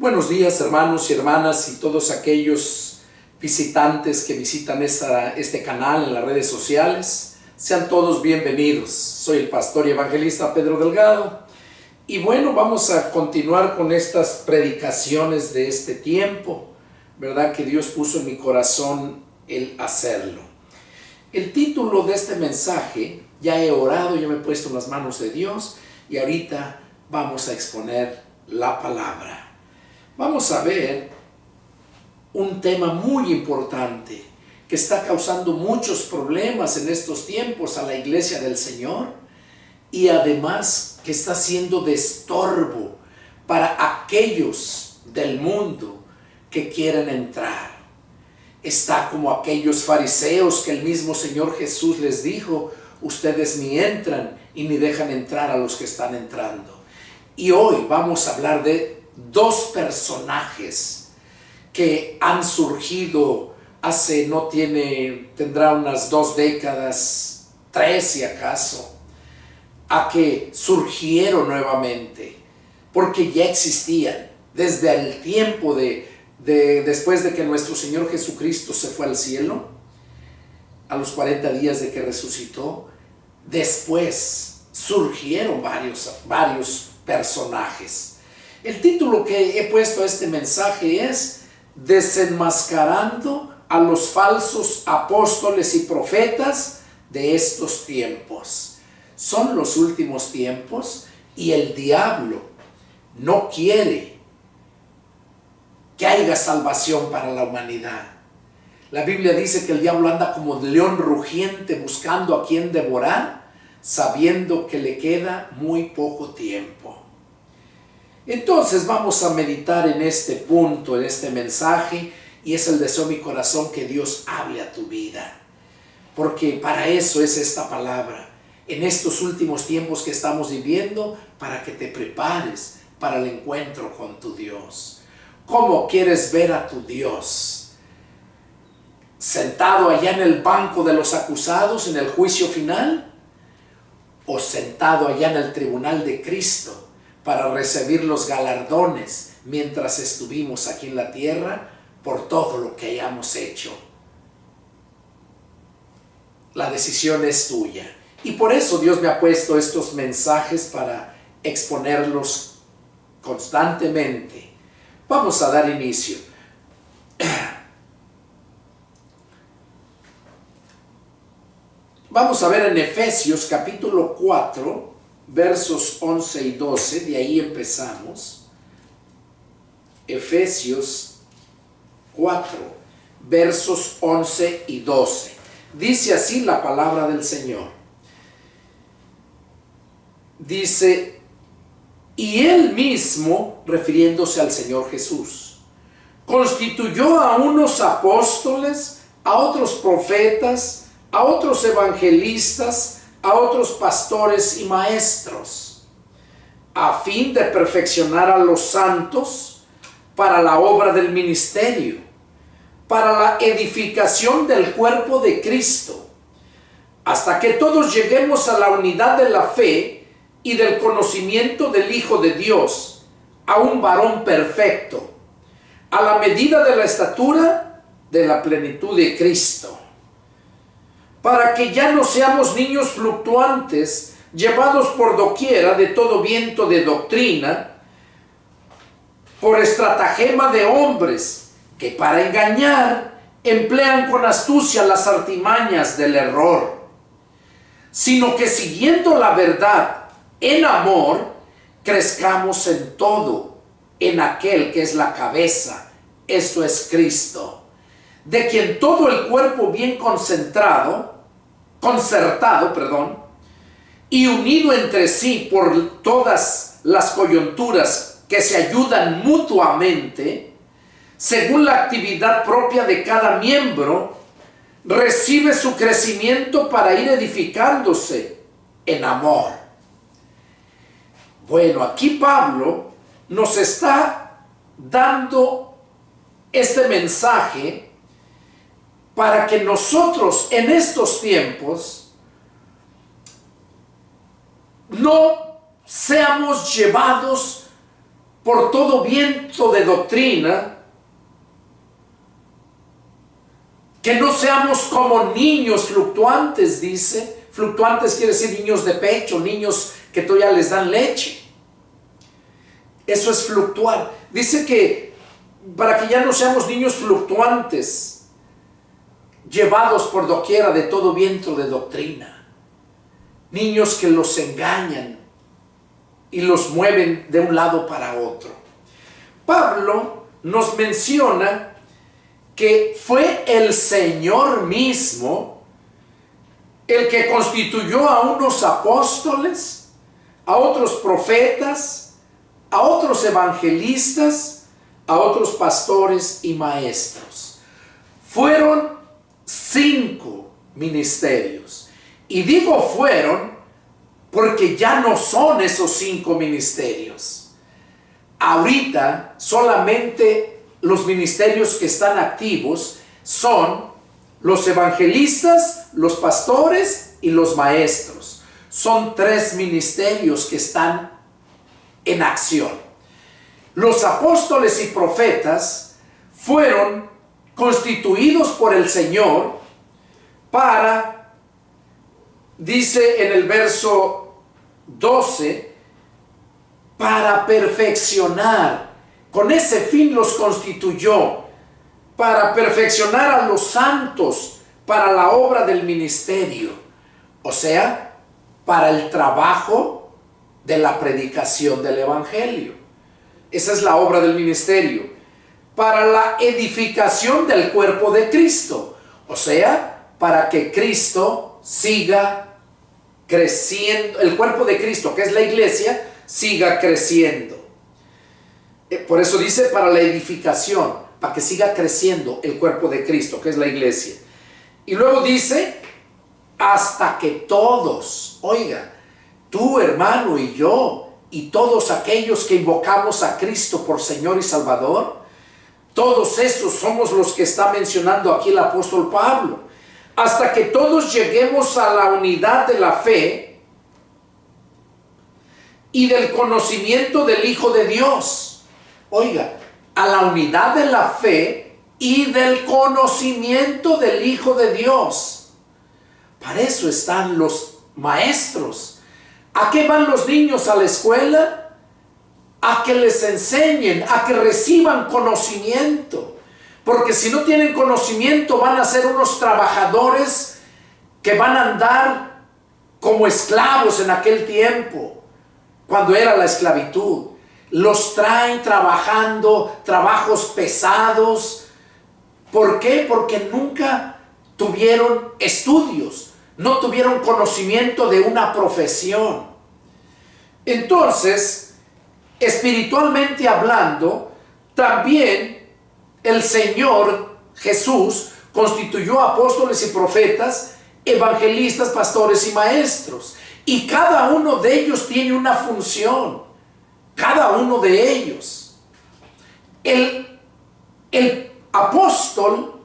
Buenos días, hermanos y hermanas, y todos aquellos visitantes que visitan este canal en las redes sociales. Sean todos bienvenidos. Soy el pastor y evangelista Pedro Delgado. Y bueno, vamos a continuar con estas predicaciones de este tiempo, ¿verdad? Que Dios puso en mi corazón el hacerlo. El título de este mensaje, ya he orado, ya me he puesto en las manos de Dios y ahorita vamos a exponer la palabra. Vamos a ver un tema muy importante que está causando muchos problemas en estos tiempos a la iglesia del Señor y además que está siendo de estorbo para aquellos del mundo que quieren entrar. Está como aquellos fariseos que el mismo Señor Jesús les dijo: ustedes ni entran y ni dejan entrar a los que están entrando. Y hoy vamos a hablar de dos personajes que han surgido tendrá unas 2 décadas, 3 si acaso, a que surgieron nuevamente, porque ya existían desde el tiempo después de que nuestro Señor Jesucristo se fue al cielo, a los 40 días de que resucitó. Después surgieron varios personajes. El título que he puesto a este mensaje es Desenmascarando a los falsos apóstoles y profetas de estos tiempos. Son los últimos tiempos y el diablo no quiere que haya salvación para la humanidad. La Biblia dice que el diablo anda como león rugiente buscando a quien devorar, sabiendo que le queda muy poco tiempo. Entonces vamos a meditar en este punto, en este mensaje, y es el deseo de mi corazón que Dios hable a tu vida, porque para eso es esta palabra, en estos últimos tiempos que estamos viviendo, para que te prepares para el encuentro con tu Dios. ¿Cómo quieres ver a tu Dios? ¿Sentado allá en el banco de los acusados en el juicio final? ¿O sentado allá en el tribunal de Cristo para recibir los galardones mientras estuvimos aquí en la tierra por todo lo que hayamos hecho? La decisión es tuya. Y por eso Dios me ha puesto estos mensajes para exponerlos constantemente. Vamos a dar inicio. Vamos a ver en Efesios capítulo 4, versos 11 y 12, de ahí empezamos. Efesios 4, versos 11 y 12. Dice así la palabra del Señor. Dice: y Él mismo, refiriéndose al Señor Jesús, constituyó a unos apóstoles, a otros profetas, a otros evangelistas, a otros pastores y maestros, a fin de perfeccionar a los santos para la obra del ministerio, para la edificación del cuerpo de Cristo, hasta que todos lleguemos a la unidad de la fe y del conocimiento del Hijo de Dios, a un varón perfecto, a la medida de la estatura de la plenitud de Cristo, para que ya no seamos niños fluctuantes, llevados por doquiera de todo viento de doctrina, por estratagema de hombres, que para engañar emplean con astucia las artimañas del error, sino que siguiendo la verdad en amor, crezcamos en todo, en aquel que es la cabeza, esto es Cristo, de quien todo el cuerpo bien concertado, y unido entre sí por todas las coyunturas que se ayudan mutuamente, según la actividad propia de cada miembro, recibe su crecimiento para ir edificándose en amor. Bueno, aquí Pablo nos está dando este mensaje para que nosotros en estos tiempos no seamos llevados por todo viento de doctrina, que no seamos como niños fluctuantes, dice. Fluctuantes quiere decir niños de pecho, niños que todavía les dan leche. Eso es fluctuar. Dice que para que ya no seamos niños fluctuantes, llevados por doquiera de todo viento de doctrina. Niños que los engañan y los mueven de un lado para otro. Pablo nos menciona que fue el Señor mismo el que constituyó a unos apóstoles, a otros profetas, a otros evangelistas, a otros pastores y maestros. Fueron 5 ministerios. Y digo fueron porque ya no son esos 5 ministerios. Ahorita solamente los ministerios que están activos son los evangelistas, los pastores y los maestros. Son 3 ministerios que están en acción. Los apóstoles y profetas fueron constituidos por el Señor para, dice en el verso 12, para perfeccionar. Con ese fin los constituyó, para perfeccionar a los santos para la obra del ministerio, o sea, para el trabajo de la predicación del evangelio. Esa es la obra del ministerio. Para la edificación del cuerpo de Cristo, o sea, para que Cristo siga creciendo, el cuerpo de Cristo, que es la iglesia, siga creciendo. Por eso dice para la edificación, para que siga creciendo el cuerpo de Cristo, que es la iglesia. Y luego dice, hasta que todos, oiga, tú hermano y yo, y todos aquellos que invocamos a Cristo por Señor y Salvador, todos esos somos los que está mencionando aquí el apóstol Pablo. Hasta que todos lleguemos a la unidad de la fe y del conocimiento del Hijo de Dios. Oiga, a la unidad de la fe y del conocimiento del Hijo de Dios. Para eso están los maestros. ¿A qué van los niños a la escuela? A que les enseñen, a que reciban conocimiento. Porque si no tienen conocimiento van a ser unos trabajadores que van a andar como esclavos en aquel tiempo, cuando era la esclavitud. Los traen trabajando trabajos pesados. ¿Por qué? Porque nunca tuvieron estudios, no tuvieron conocimiento de una profesión. Entonces, espiritualmente hablando, también el Señor Jesús constituyó apóstoles y profetas, evangelistas, pastores y maestros. Y cada uno de ellos tiene una función. Cada uno de ellos. El apóstol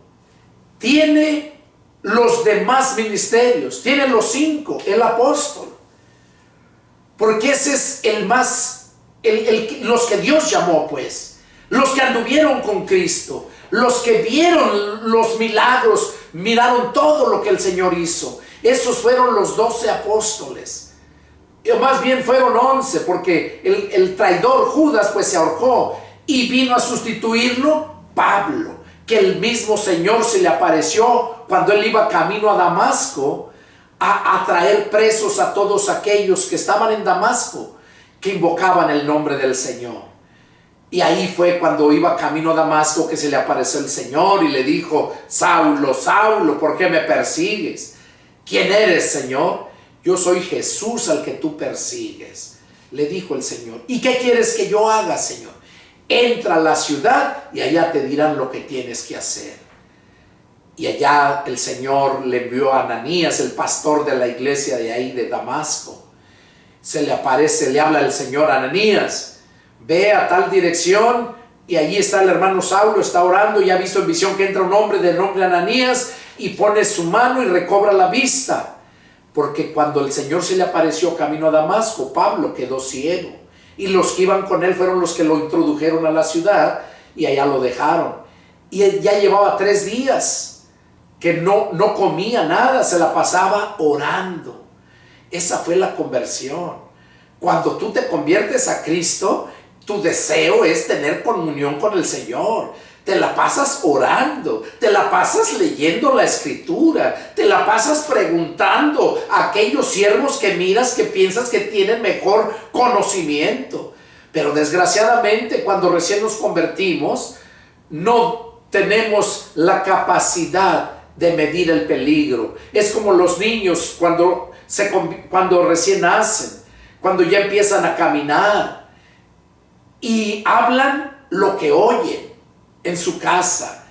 tiene los demás ministerios, tiene los 5, el apóstol. Porque ese es el más, los que Dios llamó, pues. Los que anduvieron con Cristo, los que vieron los milagros, miraron todo lo que el Señor hizo. Esos fueron los 12 apóstoles. O más bien fueron 11, porque el traidor Judas pues se ahorcó y vino a sustituirlo Pablo, que el mismo Señor se le apareció cuando él iba camino a Damasco a traer presos a todos aquellos que estaban en Damasco, que invocaban el nombre del Señor. Y ahí fue cuando iba camino a Damasco que se le apareció el Señor y le dijo: Saulo, Saulo, ¿por qué me persigues? ¿Quién eres, Señor? Yo soy Jesús al que tú persigues, le dijo el Señor. ¿Y qué quieres que yo haga, Señor? Entra a la ciudad y allá te dirán lo que tienes que hacer. Y allá el Señor le envió a Ananías, el pastor de la iglesia de ahí de Damasco. Se le aparece, le habla el Señor: Ananías, ve a tal dirección y allí está el hermano Saulo, está orando y ha visto en visión que entra un hombre de nombre Ananías y pone su mano y recobra la vista. Porque cuando el Señor se le apareció camino a Damasco, Pablo quedó ciego y los que iban con él fueron los que lo introdujeron a la ciudad y allá lo dejaron. Y él ya llevaba 3 días que no comía nada, se la pasaba orando. Esa fue la conversión. Cuando tú te conviertes a Cristo, tu deseo es tener comunión con el Señor. Te la pasas orando, te la pasas leyendo la Escritura, te la pasas preguntando a aquellos siervos que miras que piensas que tienen mejor conocimiento. Pero desgraciadamente, cuando recién nos convertimos, no tenemos la capacidad de medir el peligro. Es como los niños cuando recién nacen, cuando ya empiezan a caminar y hablan lo que oyen en su casa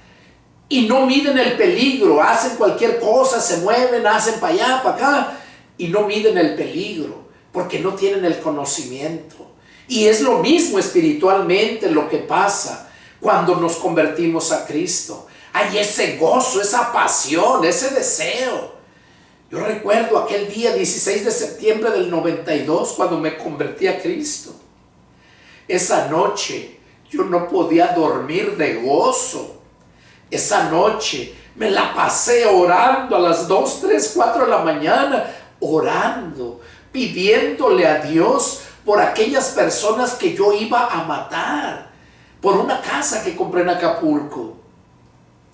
y no miden el peligro, hacen cualquier cosa, se mueven, hacen para allá, para acá y no miden el peligro porque no tienen el conocimiento. Y es lo mismo espiritualmente lo que pasa cuando nos convertimos a Cristo. Hay ese gozo, esa pasión, ese deseo. Yo recuerdo aquel día 16 de septiembre del 92 cuando me convertí a Cristo. Esa noche yo no podía dormir de gozo. Esa noche me la pasé orando a las 2, 3, 4 de la mañana, orando, pidiéndole a Dios por aquellas personas que yo iba a matar, por una casa que compré en Acapulco.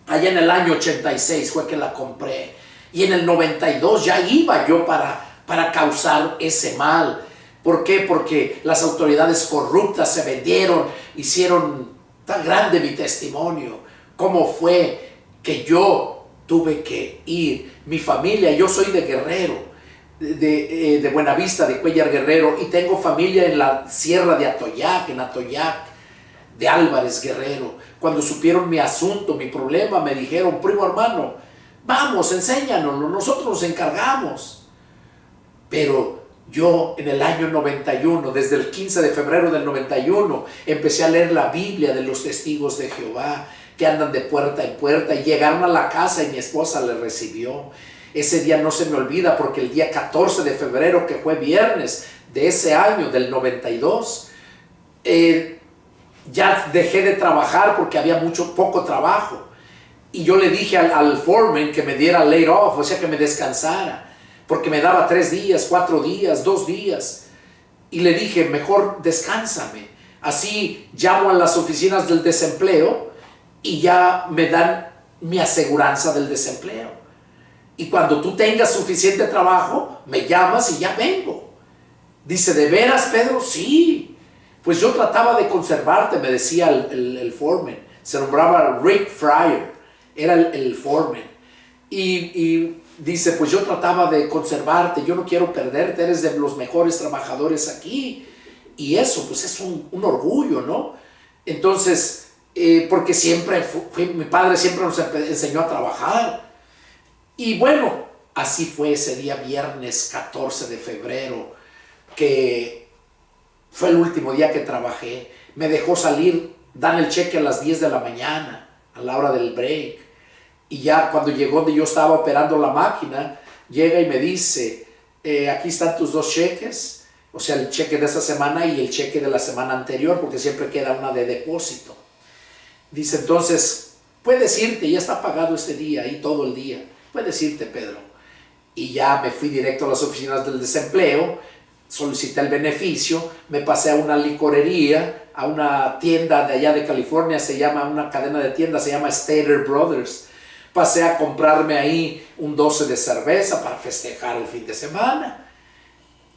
Allá en el año 86 fue que la compré. Y en el 92 ya iba yo para causar ese mal. ¿Por qué? Porque las autoridades corruptas se vendieron, hicieron tan grande mi testimonio. ¿Cómo fue que yo tuve que ir? Mi familia, yo soy de Guerrero, de Buenavista, de Cuellar Guerrero, y tengo familia en la sierra de Atoyac, de Álvarez Guerrero. Cuando supieron mi asunto, mi problema, me dijeron: primo hermano, vamos, enséñanos, nosotros nos encargamos. Pero yo en el año 91, desde el 15 de febrero del 91, empecé a leer la Biblia de los testigos de Jehová, que andan de puerta en puerta, y llegaron a la casa y mi esposa le recibió. Ese día no se me olvida porque el día 14 de febrero, que fue viernes de ese año, del 92, ya dejé de trabajar porque había poco trabajo. Y yo le dije al foreman que me diera laid off, o sea, que me descansara, porque me daba 3 días, 4 días, 2 días. Y le dije: mejor descánsame. Así llamo a las oficinas del desempleo y ya me dan mi aseguranza del desempleo. Y cuando tú tengas suficiente trabajo, me llamas y ya vengo. Dice: ¿de veras, Pedro? Sí. Pues yo trataba de conservarte, me decía el foreman. Se nombraba Rick Fryer, era el foreman. Y dice: pues yo trataba de conservarte, yo no quiero perderte, eres de los mejores trabajadores aquí. Y eso pues es un orgullo, ¿no? Entonces, porque mi padre siempre nos enseñó a trabajar. Y bueno, así fue ese día viernes 14 de febrero, que fue el último día que trabajé. Me dejó salir, dan el cheque a las 10 de la mañana, a la hora del break. Y ya cuando llegó donde yo estaba operando la máquina, llega y me dice: aquí están tus 2 cheques, o sea, el cheque de esa semana y el cheque de la semana anterior, porque siempre queda una de depósito. Dice: entonces, puedes irte, ya está pagado este día, ahí todo el día. Puedes irte, Pedro. Y ya me fui directo a las oficinas del desempleo, solicité el beneficio, me pasé a una licorería, a una tienda de allá de California, una cadena de tiendas, se llama Stater Brothers. Pasé a comprarme ahí un 12 de cerveza para festejar el fin de semana.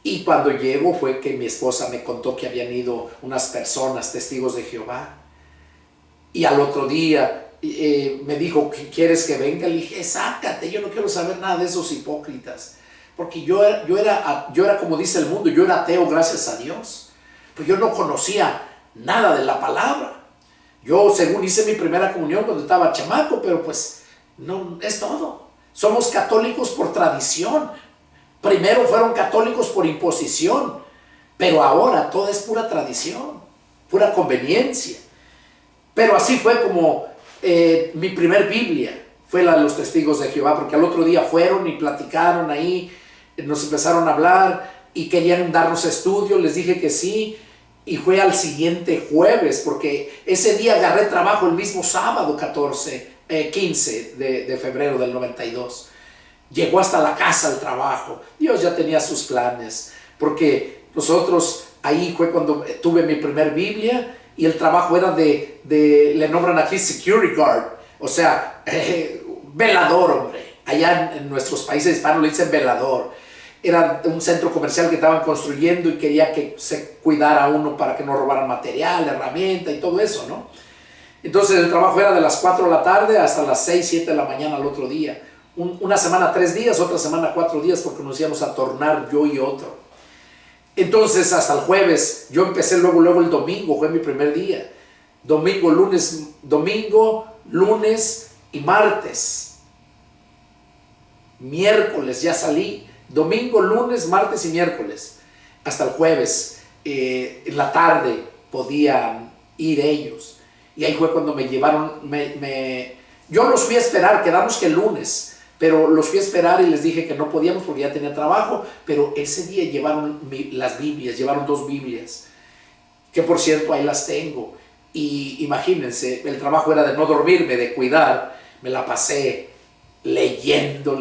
Y cuando llego fue que mi esposa me contó que habían ido unas personas, testigos de Jehová. Y al otro día me dijo: ¿quieres que venga? Le dije: sácate, yo no quiero saber nada de esos hipócritas. Porque yo era como dice el mundo, yo era ateo, gracias a Dios. Pues yo no conocía nada de la palabra. Yo, según hice mi primera comunión cuando estaba chamaco, pero pues no es todo. Somos católicos por tradición. Primero fueron católicos por imposición, pero ahora todo es pura tradición, pura conveniencia. Pero así fue como mi primer Biblia fue la de los testigos de Jehová, porque al otro día fueron y platicaron ahí, nos empezaron a hablar y querían darnos estudio. Les dije que sí, y fue al siguiente jueves, porque ese día agarré trabajo el mismo sábado 15 de febrero del 92. Llegó hasta la casa el trabajo. Dios ya tenía sus planes, porque nosotros, ahí fue cuando tuve mi primer Biblia, y el trabajo era le nombran aquí security guard, o sea, velador, hombre. Allá en nuestros países hispanos le dicen velador. Era un centro comercial que estaban construyendo y quería que se cuidara a uno para que no robaran material, herramienta y todo eso, ¿no? Entonces el trabajo era de las 4 de la tarde hasta las 6, 7 de la mañana al otro día. Una semana 3 días, otra semana 4 días, porque nos íbamos a tornar yo y otro. Entonces hasta el jueves, yo empecé luego el domingo, fue mi primer día. Domingo, lunes y martes. Miércoles ya salí. Domingo, lunes, martes y miércoles. Hasta el jueves, en la tarde, podían ir ellos. Y ahí fue cuando me llevaron, yo los fui a esperar, quedamos que el lunes, pero los fui a esperar y les dije que no podíamos porque ya tenía trabajo, pero ese día llevaron las Biblias, llevaron 2 Biblias, que por cierto ahí las tengo. Y imagínense, el trabajo era de no dormirme, de cuidar, me la pasé leyendo.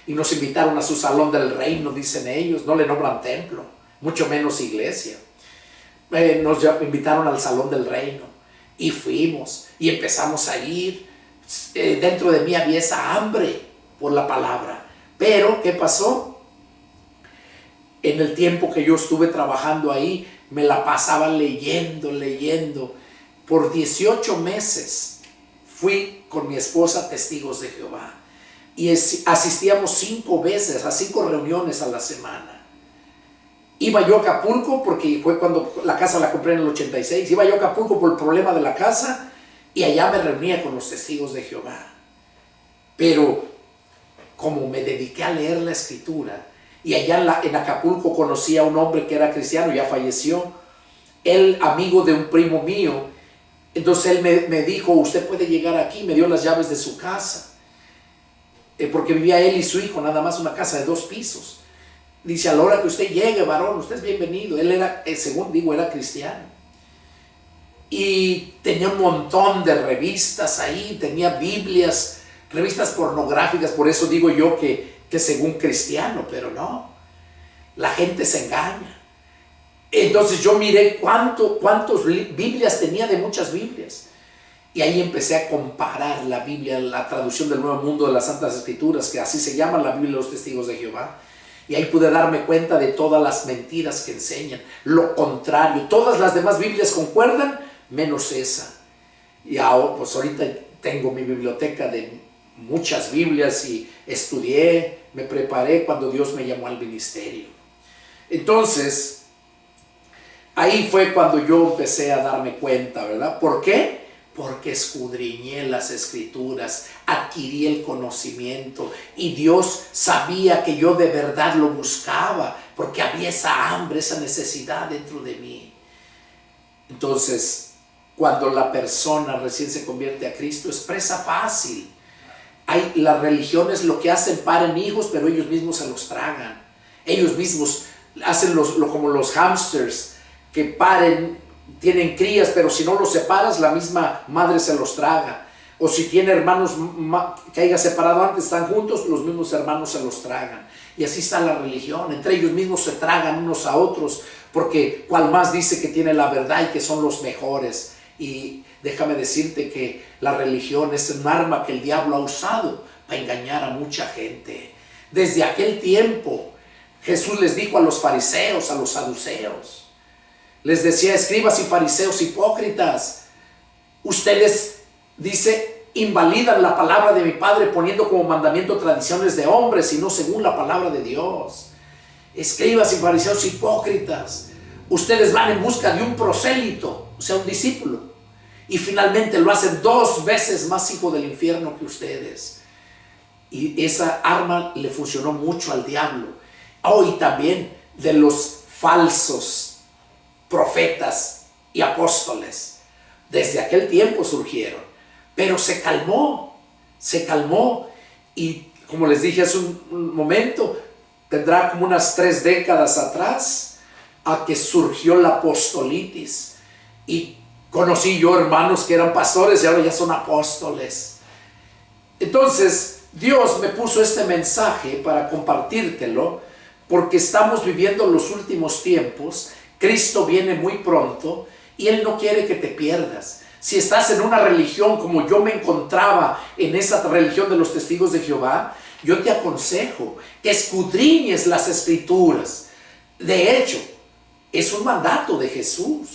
Y nos invitaron a su salón del reino, dicen ellos, no le nombran templo, mucho menos iglesia. Nos invitaron al salón del reino y fuimos y empezamos a ir. Dentro de mí había esa hambre por la palabra. Pero, ¿qué pasó? En el tiempo que yo estuve trabajando ahí, me la pasaba leyendo. Por 18 meses fui con mi esposa Testigos de Jehová. Y asistíamos 5 veces, a 5 reuniones a la semana. Iba yo a Acapulco, porque fue cuando la casa la compré en el 86. Iba yo a Acapulco por el problema de la casa, y allá me reunía con los Testigos de Jehová. Pero como me dediqué a leer la Escritura, y allá en Acapulco conocí a un hombre que era cristiano, ya falleció, él amigo de un primo mío. Entonces él me dijo, usted puede llegar aquí, me dio las llaves de su casa. Porque vivía él y su hijo, nada más una casa de 2 pisos. Dice, a la hora que usted llegue, varón, usted es bienvenido. Él era, según digo, era cristiano. Y tenía un montón de revistas ahí, tenía Biblias, revistas pornográficas. Por eso digo yo que según cristiano, pero no. La gente se engaña. Entonces yo miré cuántas Biblias tenía, de muchas Biblias. Y ahí empecé a comparar la Biblia, la traducción del Nuevo Mundo de las Santas Escrituras, que así se llama la Biblia de los Testigos de Jehová. Y ahí pude darme cuenta de todas las mentiras que enseñan. Lo contrario, todas las demás Biblias concuerdan, menos esa. Y ahora, pues ahorita tengo mi biblioteca de muchas Biblias y estudié, me preparé cuando Dios me llamó al ministerio. Entonces, ahí fue cuando yo empecé a darme cuenta, ¿verdad? ¿Por qué? Porque escudriñé las Escrituras, adquirí el conocimiento y Dios sabía que yo de verdad lo buscaba, porque había esa hambre, esa necesidad dentro de mí. Entonces, cuando la persona recién se convierte a Cristo, es presa fácil. Las religiones lo que hacen, paren hijos, pero ellos mismos se los tragan. Ellos mismos hacen como los hámsters, que paren, tienen crías, pero si no los separas, la misma madre se los traga. O si tiene hermanos que haya separado antes, están juntos, los mismos hermanos se los tragan. Y así está la religión, entre ellos mismos se tragan unos a otros, porque cual más dice que tiene la verdad y que son los mejores. Y déjame decirte que la religión es un arma que el diablo ha usado para engañar a mucha gente. Desde aquel tiempo, Jesús les dijo a los fariseos, a los saduceos, les decía, escribas y fariseos hipócritas, ustedes, dice, invalidan la palabra de mi Padre poniendo como mandamiento tradiciones de hombres y no según la palabra de Dios. Escribas y fariseos hipócritas, ustedes van en busca de un prosélito, o sea, un discípulo, y finalmente lo hacen 2 veces más hijo del infierno que ustedes. Y esa arma le funcionó mucho al diablo. Hoy también de los falsos profetas y apóstoles, desde aquel tiempo surgieron, pero se calmó, y como les dije hace un momento, tendrá como unas 3 décadas atrás, a que surgió la apostolitis. Y conocí yo hermanos que eran pastores y ahora ya son apóstoles. Entonces, Dios me puso este mensaje para compartírtelo, porque estamos viviendo los últimos tiempos. Cristo viene muy pronto y Él no quiere que te pierdas. Si estás en una religión como yo me encontraba en esa religión de los testigos de Jehová, yo te aconsejo que escudriñes las escrituras. De hecho, es un mandato de Jesús.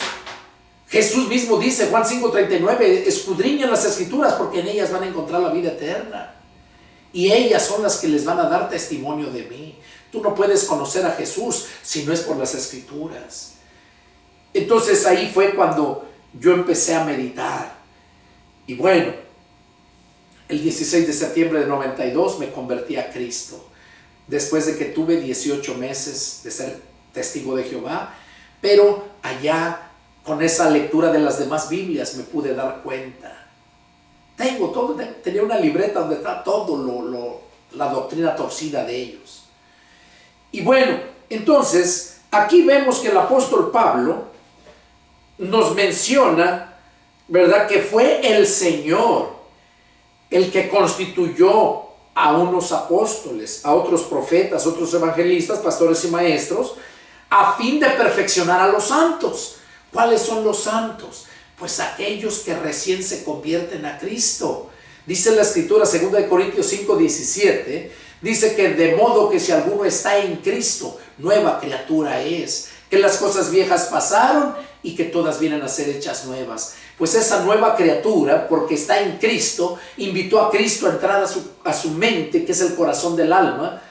Jesús mismo dice, Juan 5:39, escudriñen las escrituras porque en ellas van a encontrar la vida eterna. Y ellas son las que les van a dar testimonio de mí. Tú no puedes conocer a Jesús si no es por las escrituras. Entonces ahí fue cuando yo empecé a meditar. Y bueno, el 16 de septiembre de 92 me convertí a Cristo. Después de que tuve 18 meses de ser testigo de Jehová. Pero allá, con esa lectura de las demás Biblias, me pude dar cuenta. Tenía una libreta donde está todo la doctrina torcida de ellos. Y bueno, entonces, aquí vemos que el apóstol Pablo nos menciona, ¿verdad?, que fue el Señor el que constituyó a unos apóstoles, a otros profetas, otros evangelistas, pastores y maestros, a fin de perfeccionar a los santos. ¿Cuáles son los santos? Pues aquellos que recién se convierten a Cristo. Dice la Escritura, 2 Corintios 5:17, dice que de modo que si alguno está en Cristo, nueva criatura es, que las cosas viejas pasaron y que todas vienen a ser hechas nuevas. Pues esa nueva criatura, porque está en Cristo, invitó a Cristo a entrar a su mente, que es el corazón del alma.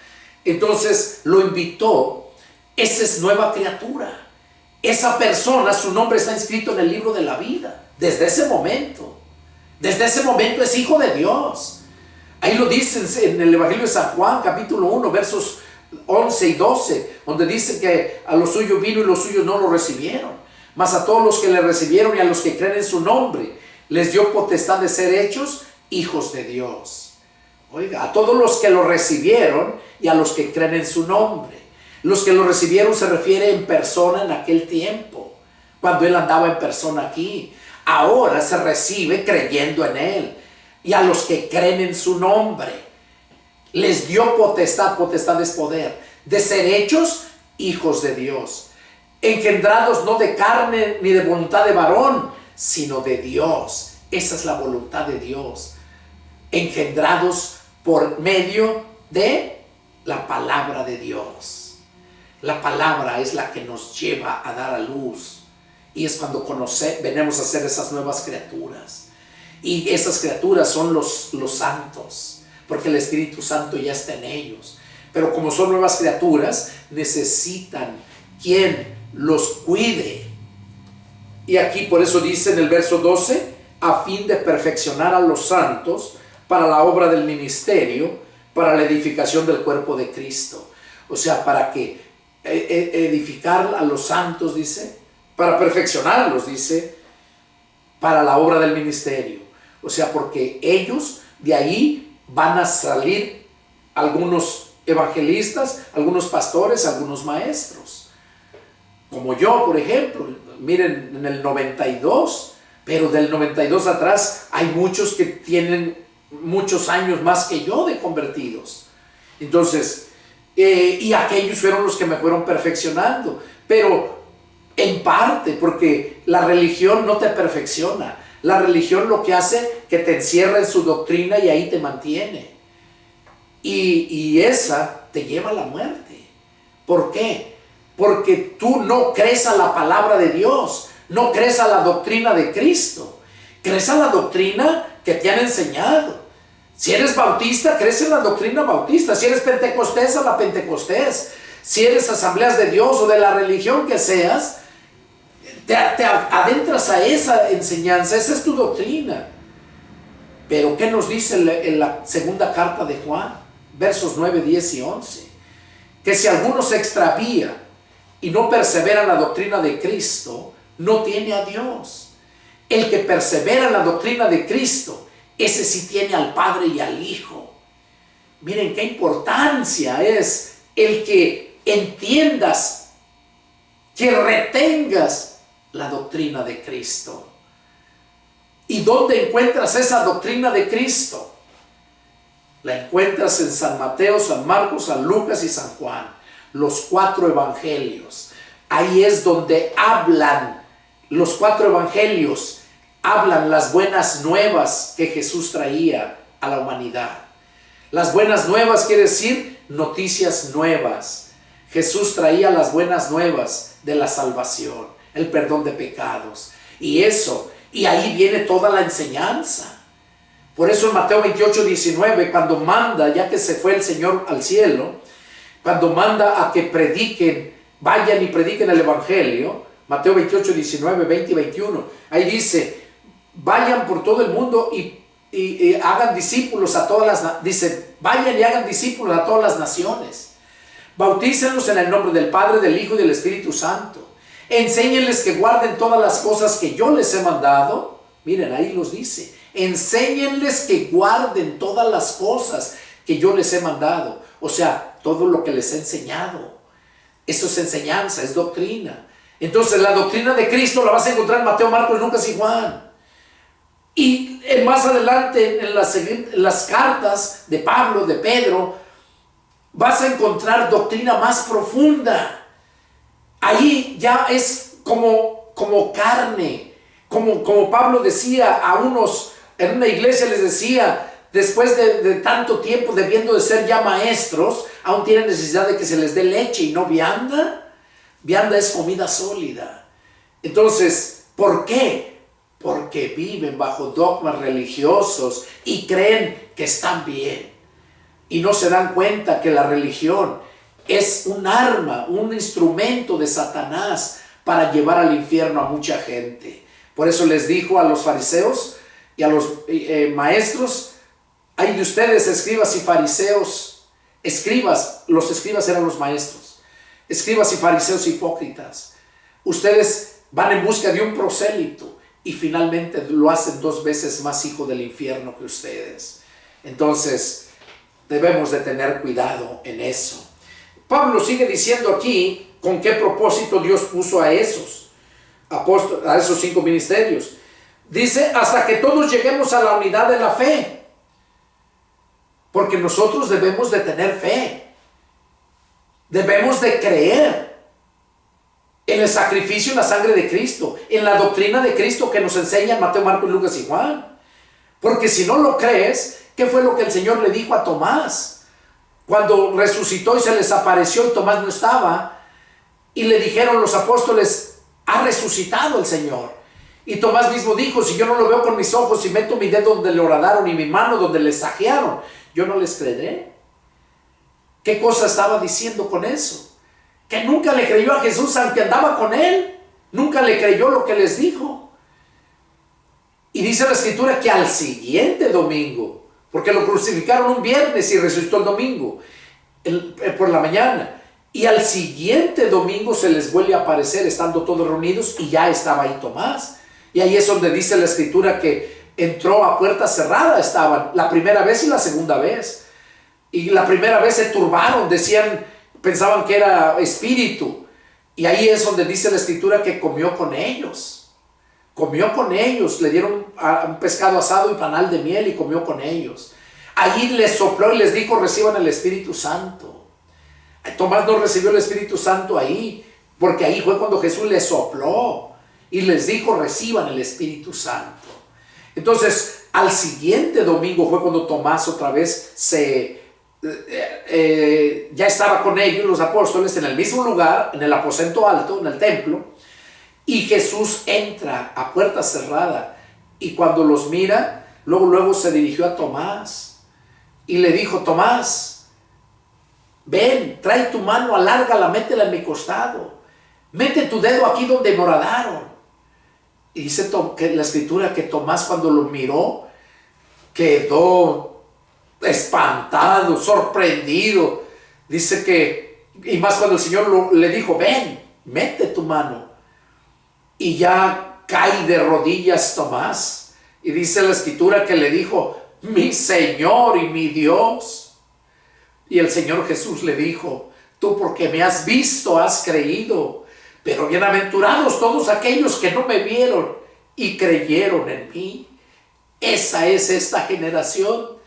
Entonces lo invitó. Esa es nueva criatura. Esa persona, su nombre está inscrito en el libro de la vida. Desde ese momento es hijo de Dios. Ahí lo dicen en el Evangelio de San Juan, capítulo 1, versos 11 y 12, donde dice que a los suyos vino y los suyos no lo recibieron. Mas a todos los que le recibieron y a los que creen en su nombre, les dio potestad de ser hechos hijos de Dios. Oiga, a todos los que lo recibieron y a los que creen en su nombre. Los que lo recibieron se refiere en persona en aquel tiempo, cuando él andaba en persona aquí. Ahora se recibe creyendo en él. Y a los que creen en su nombre, les dio potestad es poder, de ser hechos hijos de Dios. Engendrados no de carne ni de voluntad de varón, sino de Dios. Esa es la voluntad de Dios. Engendrados por medio de la palabra de Dios. La palabra es la que nos lleva a dar a luz. Y es cuando venimos a ser esas nuevas criaturas. Y esas criaturas son los santos, porque el Espíritu Santo ya está en ellos. Pero como son nuevas criaturas, necesitan quien los cuide. Y aquí por eso dice en el verso 12, a fin de perfeccionar a los santos para la obra del ministerio, para la edificación del cuerpo de Cristo. O sea, para que edificar a los santos, dice, para perfeccionarlos, dice, para la obra del ministerio. O sea, porque ellos de ahí van a salir algunos evangelistas, algunos pastores, algunos maestros. Como yo, por ejemplo. Miren, en el 92, pero del 92 atrás hay muchos que tienen muchos años más que yo de convertidos. Entonces, y aquellos fueron los que me fueron perfeccionando. Pero en parte, porque la religión no te perfecciona. La religión lo que hace que te encierra en su doctrina y ahí te mantiene. Y esa te lleva a la muerte. ¿Por qué? Porque tú no crees a la palabra de Dios, no crees a la doctrina de Cristo, crees a la doctrina que te han enseñado. Si eres bautista, crees en la doctrina bautista. Si eres pentecostés, a la pentecostés. Si eres asambleas de Dios o de la religión que seas, te adentras a esa enseñanza, esa es tu doctrina. Pero ¿qué nos dice en la segunda carta de Juan? Versos 9, 10 y 11. Que si alguno se extravía y no persevera en la doctrina de Cristo, no tiene a Dios. El que persevera en la doctrina de Cristo, ese sí tiene al Padre y al Hijo. Miren qué importancia es el que entiendas que retengas la doctrina de Cristo. ¿Y dónde encuentras esa doctrina de Cristo? La encuentras en San Mateo, San Marcos, San Lucas y San Juan, los 4 evangelios. Ahí es donde hablan, los 4 evangelios hablan las buenas nuevas que Jesús traía a la humanidad. Las buenas nuevas quiere decir noticias nuevas. Jesús traía las buenas nuevas de la salvación, el perdón de pecados. Y ahí viene toda la enseñanza. Por eso en Mateo 28, 19, cuando manda, ya que se fue el Señor al cielo, cuando manda a que prediquen, vayan y prediquen el evangelio, Mateo 28, 19, 20 y 21, ahí dice, vayan por todo el mundo y hagan discípulos a todas las, dice, vayan y hagan discípulos a todas las naciones. Bautícenlos en el nombre del Padre, del Hijo y del Espíritu Santo. Enséñenles que guarden todas las cosas que yo les he mandado. Miren, ahí los dice. Enséñenles que guarden todas las cosas que yo les he mandado. O sea, todo lo que les he enseñado. Eso es enseñanza, es doctrina. Entonces, la doctrina de Cristo la vas a encontrar en Mateo, Marcos, Lucas y Juan. Y más adelante, en las cartas de Pablo, de Pedro, vas a encontrar doctrina más profunda. Ahí ya es como carne, como Pablo decía a unos, en una iglesia les decía, después de tanto tiempo debiendo de ser ya maestros, aún tienen necesidad de que se les dé leche y no vianda. Vianda es comida sólida. Entonces, ¿por qué? Porque viven bajo dogmas religiosos y creen que están bien. Y no se dan cuenta que la religión es un arma, un instrumento de Satanás para llevar al infierno a mucha gente. Por eso les dijo a los fariseos y a los maestros, hay de ustedes escribas y fariseos, los escribas eran los maestros, escribas y fariseos hipócritas. Ustedes van en busca de un prosélito y finalmente lo hacen 2 veces más hijo del infierno que ustedes. Entonces, debemos de tener cuidado en eso. Pablo sigue diciendo aquí con qué propósito Dios puso a esos apóstoles, a esos 5 ministerios. Dice, hasta que todos lleguemos a la unidad de la fe. Porque nosotros debemos de tener fe. Debemos de creer en el sacrificio y la sangre de Cristo, en la doctrina de Cristo que nos enseñan Mateo, Marcos, Lucas y Juan. Porque si no lo crees, ¿qué fue lo que el Señor le dijo a Tomás? Cuando resucitó y se les apareció y Tomás no estaba, y le dijeron los apóstoles, ha resucitado el Señor. Y Tomás mismo dijo, si yo no lo veo con mis ojos y meto mi dedo donde le horadaron y mi mano donde le sajearon, yo no les creeré. ¿Qué cosa estaba diciendo con eso? Que nunca le creyó a Jesús aunque andaba con él. Nunca le creyó lo que les dijo. Y dice la Escritura que al siguiente domingo, porque lo crucificaron un viernes y resucitó el domingo, por la mañana. Y al siguiente domingo se les vuelve a aparecer estando todos reunidos y ya estaba ahí Tomás. Y ahí es donde dice la Escritura que entró a puerta cerrada, estaban la primera vez y la segunda vez. Y la primera vez se turbaron, pensaban que era espíritu. Y ahí es donde dice la Escritura que comió con ellos. Comió con ellos, le dieron un pescado asado y panal de miel y comió con ellos. Allí les sopló y les dijo, reciban el Espíritu Santo. Tomás no recibió el Espíritu Santo ahí, porque ahí fue cuando Jesús les sopló y les dijo, reciban el Espíritu Santo. Entonces, al siguiente domingo fue cuando Tomás otra vez ya estaba con ellos, los apóstoles, en el mismo lugar, en el aposento alto, en el templo. Y Jesús entra a puerta cerrada y cuando los mira, luego se dirigió a Tomás y le dijo, Tomás, ven, trae tu mano, alárgala, métela en mi costado, mete tu dedo aquí donde me horadaron. Y dice que la Escritura que Tomás cuando lo miró quedó espantado, sorprendido. Dice que, y más cuando el Señor le dijo, ven, mete tu mano. Y ya cae de rodillas Tomás. Y dice la Escritura que le dijo, mi Señor y mi Dios. Y el Señor Jesús le dijo, tú porque me has visto has creído. Pero bienaventurados todos aquellos que no me vieron y creyeron en mí. Esa es esta generación.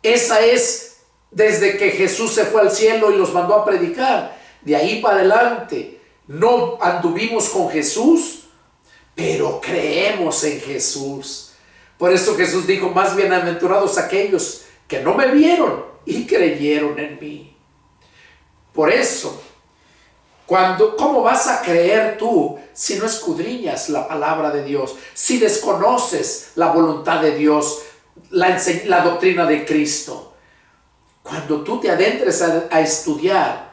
Esa es desde que Jesús se fue al cielo y los mandó a predicar. De ahí para adelante no anduvimos con Jesús, pero creemos en Jesús. Por eso Jesús dijo, más bienaventurados aquellos que no me vieron y creyeron en mí. Por eso, ¿cómo vas a creer tú si no escudriñas la palabra de Dios? Si desconoces la voluntad de Dios, la doctrina de Cristo. Cuando tú te adentres a estudiar,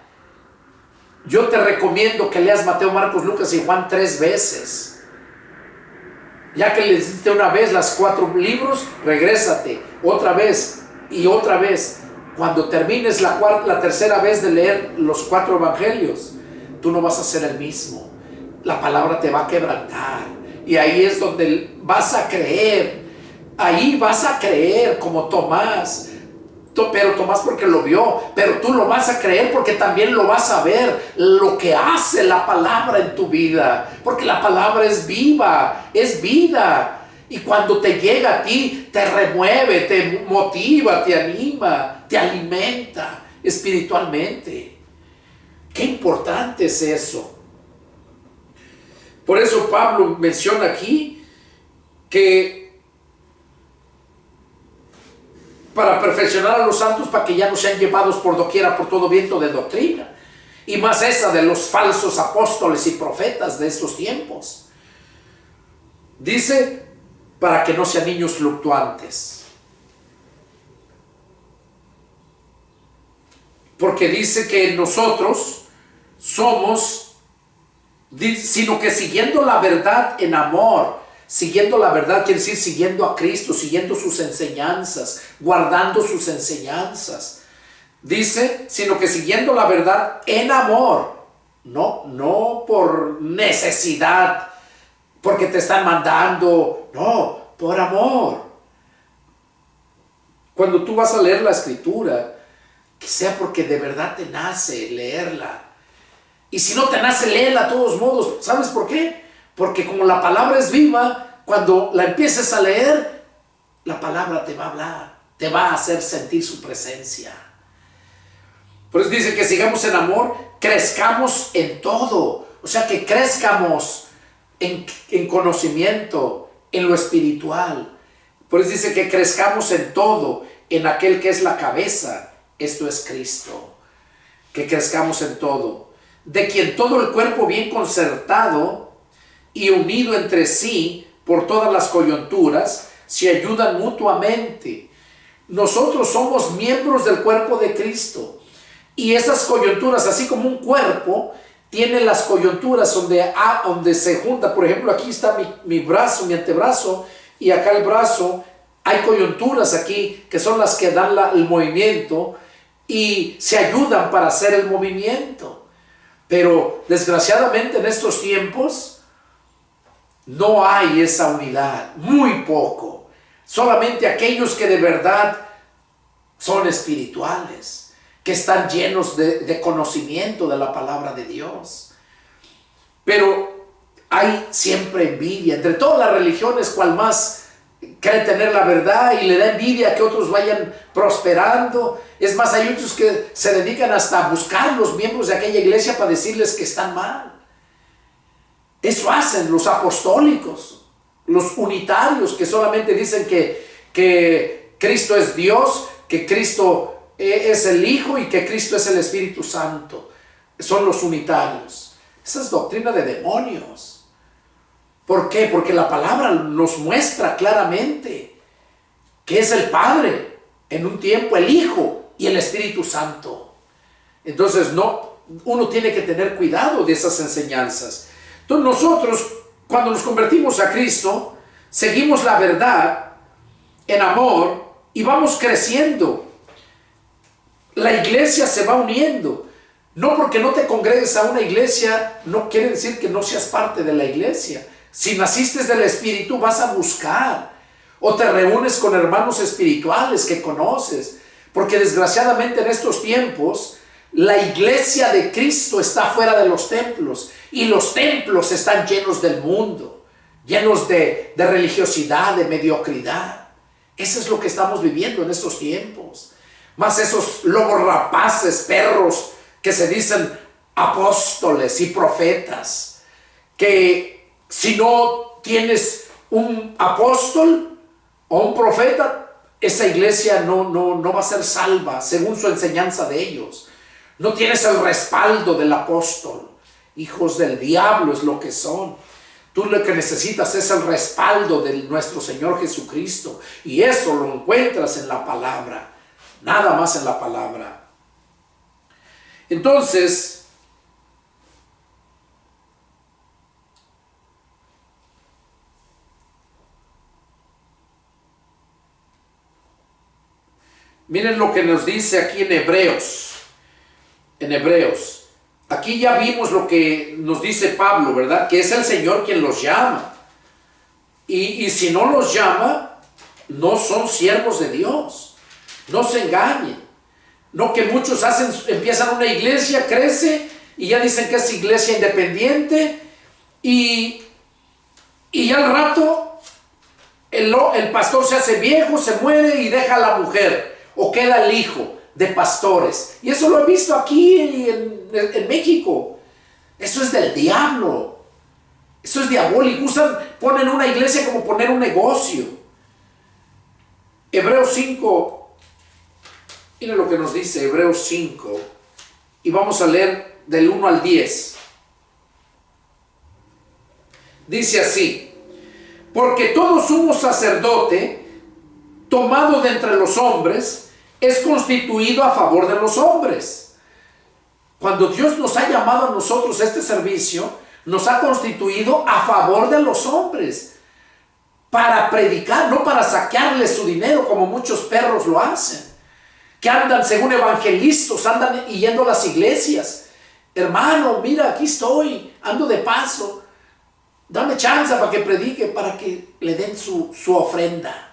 yo te recomiendo que leas Mateo, Marcos, Lucas y Juan 3 veces. Ya que les diste una vez las 4 libros, regrésate otra vez y otra vez. Cuando termines la tercera vez de leer los 4 evangelios, tú no vas a ser el mismo. La palabra te va a quebrantar. Y ahí es donde vas a creer. Ahí vas a creer como Tomás. Pero Tomás porque lo vio. Pero tú lo vas a creer porque también lo vas a ver. Lo que hace la palabra en tu vida. Porque la palabra es viva. Es vida. Y cuando te llega a ti, te remueve, te motiva, te anima, te alimenta espiritualmente. Qué importante es eso. Por eso Pablo menciona aquí que para perfeccionar a los santos, para que ya no sean llevados por doquiera por todo viento de doctrina, y más esa de los falsos apóstoles y profetas de estos tiempos. Dice, para que no sean niños fluctuantes. Porque dice que nosotros somos, sino que siguiendo la verdad en amor. Siguiendo la verdad quiere decir siguiendo a Cristo, siguiendo sus enseñanzas, guardando sus enseñanzas. Dice, sino que siguiendo la verdad en amor, no por necesidad, porque te están mandando, no, por amor. Cuando tú vas a leer la Escritura, que sea porque de verdad te nace leerla. Y si no te nace leerla de todos modos, ¿sabes por qué? Porque como la palabra es viva, cuando la empieces a leer, la palabra te va a hablar, te va a hacer sentir su presencia. Por eso dice que sigamos en amor, crezcamos en todo. O sea, que crezcamos en conocimiento, en lo espiritual. Por eso dice que crezcamos en todo, en aquel que es la cabeza, esto es Cristo. Que crezcamos en todo. De quien todo el cuerpo bien concertado y unido entre sí por todas las coyunturas, se ayudan mutuamente. Nosotros somos miembros del cuerpo de Cristo. Y esas coyunturas, así como un cuerpo, tiene las coyunturas donde se junta. Por ejemplo, aquí está mi brazo, mi antebrazo, y acá el brazo. Hay coyunturas aquí que son las que dan el movimiento y se ayudan para hacer el movimiento. Pero desgraciadamente en estos tiempos no hay esa unidad, muy poco. Solamente aquellos que de verdad son espirituales, que están llenos de conocimiento de la palabra de Dios. Pero hay siempre envidia. Entre todas las religiones, cual más cree tener la verdad y le da envidia que otros vayan prosperando. Es más, hay otros que se dedican hasta a buscar los miembros de aquella iglesia para decirles que están mal. Eso hacen los apostólicos, los unitarios, que solamente dicen que Cristo es Dios, que Cristo es el Hijo y que Cristo es el Espíritu Santo. Son los unitarios. Esa es doctrina de demonios. ¿Por qué? Porque la palabra nos muestra claramente que es el Padre, en un tiempo el Hijo y el Espíritu Santo. Entonces uno tiene que tener cuidado de esas enseñanzas. Entonces nosotros, cuando nos convertimos a Cristo, seguimos la verdad en amor y vamos creciendo. La iglesia se va uniendo. No porque no te congregues a una iglesia, no quiere decir que no seas parte de la iglesia. Si naciste del Espíritu, vas a buscar. O te reúnes con hermanos espirituales que conoces. Porque desgraciadamente en estos tiempos, La iglesia de Cristo está fuera de los templos y los templos están llenos del mundo, llenos de religiosidad, de mediocridad. Eso es lo que estamos viviendo en estos tiempos. Más esos lobos rapaces, perros que se dicen apóstoles y profetas, que si no tienes un apóstol o un profeta, esa iglesia no va a ser salva según su enseñanza de ellos. No tienes el respaldo del apóstol. Hijos del diablo es lo que son. Tú lo que necesitas es el respaldo de nuestro Señor Jesucristo, y eso lo encuentras en la palabra, nada más en la palabra. Entonces, miren lo que nos dice aquí en Hebreos. En Hebreos. Aquí ya vimos lo que nos dice Pablo, ¿verdad? Que es el Señor quien los llama. Y si no los llama, no son siervos de Dios. No se engañen. No que muchos empiezan una iglesia, crece y ya dicen que es iglesia independiente y al rato el pastor se hace viejo, se muere y deja a la mujer o queda el hijo de pastores. Y eso lo he visto aquí en México. Eso es del diablo. Eso es diabólico. Ponen una iglesia como poner un negocio. Hebreos 5. Miren lo que nos dice Hebreos 5. Y vamos a leer del 1 al 10. Dice así: porque todo sumo sacerdote tomado de entre los hombres es constituido a favor de los hombres. Cuando Dios nos ha llamado a nosotros a este servicio, nos ha constituido a favor de los hombres, para predicar, no para saquearles su dinero como muchos perros lo hacen, que andan según evangelistas, andan yendo a las iglesias. Hermano, mira, aquí estoy, ando de paso, dame chance para que predique, para que le den su ofrenda.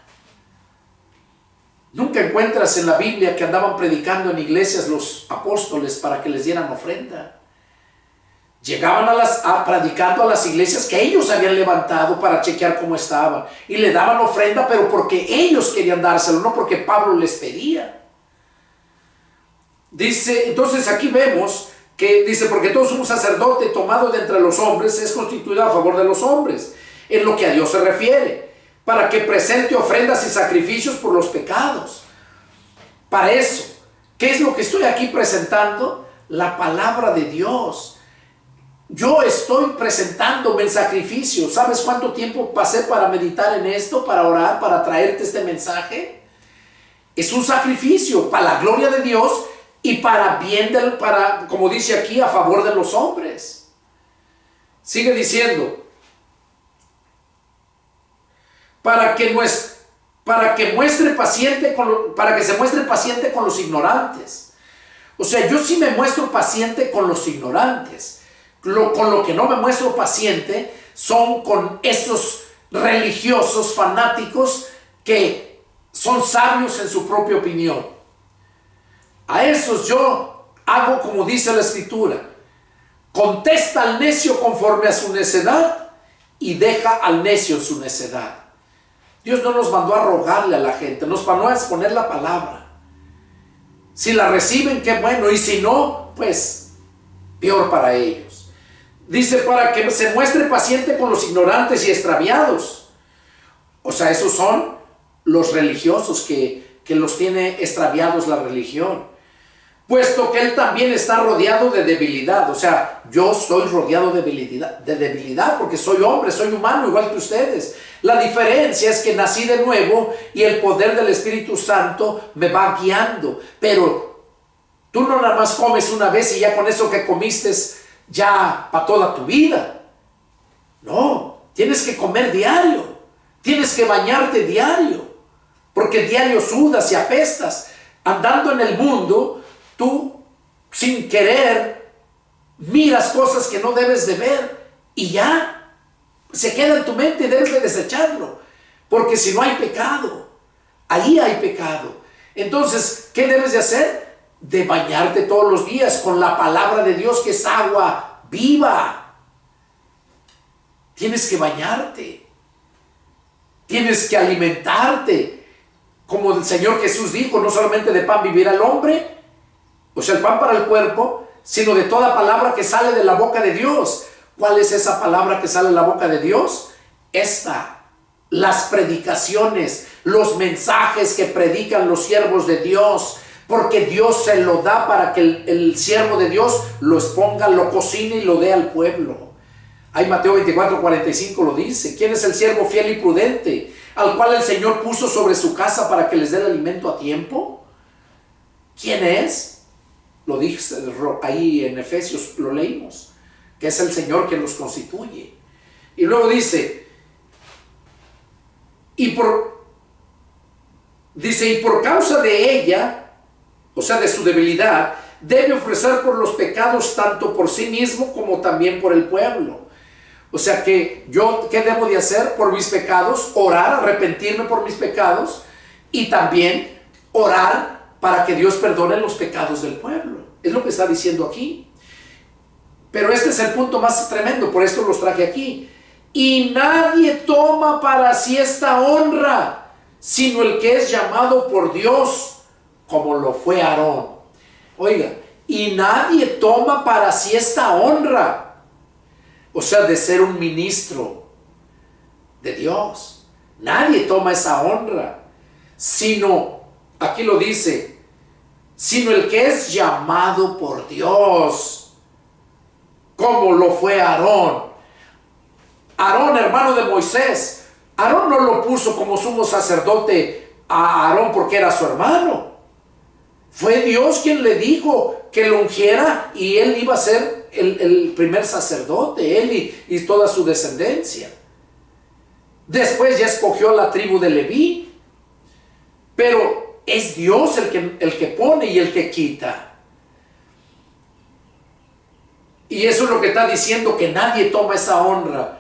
Nunca encuentras en la Biblia que andaban predicando en iglesias los apóstoles para que les dieran ofrenda. Llegaban predicando a las iglesias que ellos habían levantado para chequear cómo estaban, y le daban ofrenda, pero porque ellos querían dárselo, no porque Pablo les pedía. Dice, entonces aquí vemos que dice: porque todo sumo sacerdote tomado de entre los hombres es constituido a favor de los hombres, en lo que a Dios se refiere, para que presente ofrendas y sacrificios por los pecados. Para eso, ¿qué es lo que estoy aquí presentando? La palabra de Dios. Yo estoy presentándome en sacrificio. ¿Sabes cuánto tiempo pasé para meditar en esto, para orar, para traerte este mensaje? Es un sacrificio para la gloria de Dios y para bien como dice aquí, a favor de los hombres. Sigue diciendo: para que se muestre paciente con los ignorantes. O sea, yo sí me muestro paciente con los ignorantes. Con lo que no me muestro paciente son con esos religiosos fanáticos que son sabios en su propia opinión. A esos yo hago como dice la Escritura: contesta al necio conforme a su necedad y deja al necio su necedad. Dios no nos mandó a rogarle a la gente, nos mandó a exponer la palabra. Si la reciben, qué bueno, y si no, pues peor para ellos. Dice: para que se muestre paciente con los ignorantes y extraviados. O sea, esos son los religiosos que los tiene extraviados la religión. Puesto que él también está rodeado de debilidad. O sea, yo soy rodeado de debilidad porque soy hombre, soy humano igual que ustedes. La diferencia es que nací de nuevo y el poder del Espíritu Santo me va guiando. Pero tú no nada más comes una vez y ya con eso que comiste ya para toda tu vida. No, tienes que comer diario. Tienes que bañarte diario. Porque diario sudas y apestas. Andando en el mundo, tú sin querer miras cosas que no debes de ver y ya se queda en tu mente y debes de desecharlo, porque si no hay pecado, ahí hay pecado. Entonces, ¿qué debes de hacer? de bañarte todos los días con la palabra de Dios, que es agua viva. Tienes que bañarte. Tienes que alimentarte. Como el Señor Jesús dijo, no solamente de pan vivirá el hombre, o sea, el pan para el cuerpo, sino de toda palabra que sale de la boca de Dios. ¿Cuál es esa palabra que sale de la boca de Dios? Las predicaciones, los mensajes que predican los siervos de Dios, porque Dios se lo da para que el siervo de Dios lo exponga, lo cocine y lo dé al pueblo. Ahí Mateo 24:45 lo dice. ¿Quién es el siervo fiel y prudente, al cual el Señor puso sobre su casa para que les dé el alimento a tiempo? ¿Quién es? Lo dice ahí en Efesios, lo leímos, que es el Señor quien los constituye. Y luego dice, y por causa de ella, o sea, de su debilidad, debe ofrecer por los pecados tanto por sí mismo como también por el pueblo. O sea que yo, ¿qué debo de hacer por mis pecados? Orar, arrepentirme por mis pecados, y también orar para que Dios perdone los pecados del pueblo. Es lo que está diciendo aquí. Pero este es el punto más tremendo, por esto los traje aquí. Y nadie toma para sí esta honra, sino el que es llamado por Dios, como lo fue Aarón. Oiga, y nadie toma para sí esta honra, o sea, de ser un ministro de Dios. Nadie toma esa honra, sino, aquí lo dice, sino el que es llamado por Dios, como lo fue Aarón. Aarón, hermano de Moisés. Aarón no lo puso como sumo sacerdote a Aarón porque era su hermano. Fue Dios quien le dijo que lo ungiera, y él iba a ser el primer sacerdote, él y toda su descendencia. Después ya escogió a la tribu de Leví, pero es Dios el que pone y el que quita. Y eso es lo que está diciendo, que nadie toma esa honra.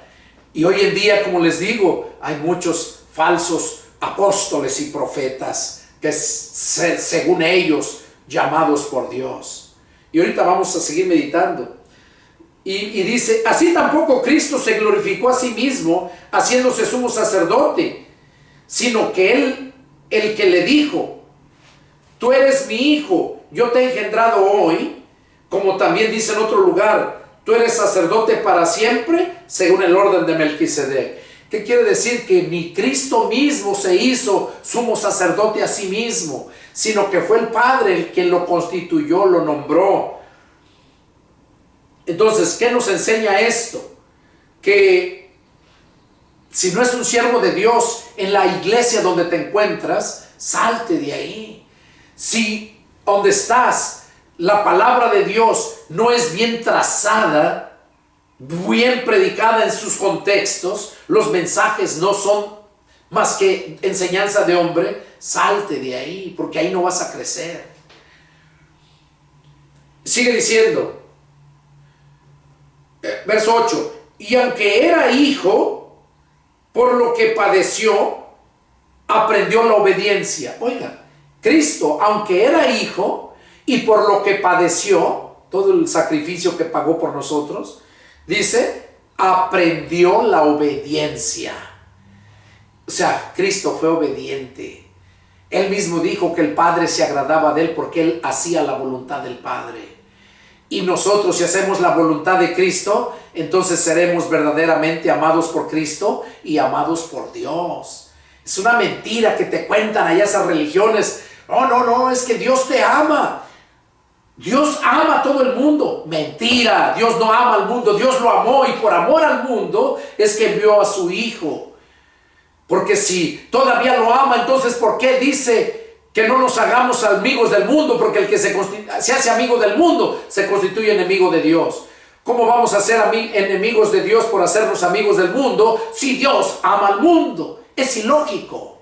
Y hoy en día, como les digo, hay muchos falsos apóstoles y profetas que según ellos, llamados por Dios. Y ahorita vamos a seguir meditando. Y dice, así tampoco Cristo se glorificó a sí mismo haciéndose sumo sacerdote, sino que Él, el que le dijo, tú eres mi hijo, yo te he engendrado hoy, como también dice en otro lugar, tú eres sacerdote para siempre, según el orden de Melquisedec. ¿Qué quiere decir? Que ni Cristo mismo se hizo sumo sacerdote a sí mismo, sino que fue el Padre el que lo constituyó, lo nombró. Entonces, ¿qué nos enseña esto? Que si no es un siervo de Dios en la iglesia donde te encuentras, salte de ahí. Si donde estás, la palabra de Dios no es bien trazada, bien predicada en sus contextos, los mensajes no son más que enseñanza de hombre, salte de ahí, porque ahí no vas a crecer. Sigue diciendo, verso 8, y aunque era hijo, por lo que padeció, aprendió la obediencia. Oiga, Cristo, aunque era hijo, y por lo que padeció, todo el sacrificio que pagó por nosotros, dice, aprendió la obediencia. O sea, Cristo fue obediente. Él mismo dijo que el Padre se agradaba de él porque él hacía la voluntad del Padre. Y nosotros, si hacemos la voluntad de Cristo, entonces seremos verdaderamente amados por Cristo y amados por Dios. Es una mentira que te cuentan allá esas religiones. No, es que Dios te ama. Dios ama a todo el mundo. Mentira, Dios no ama al mundo, Dios lo amó, y por amor al mundo es que envió a su Hijo. Porque si todavía lo ama, entonces ¿por qué dice que no nos hagamos amigos del mundo? Porque el que se hace amigo del mundo se constituye enemigo de Dios. ¿Cómo vamos a ser enemigos de Dios por hacernos amigos del mundo si Dios ama al mundo? Es ilógico.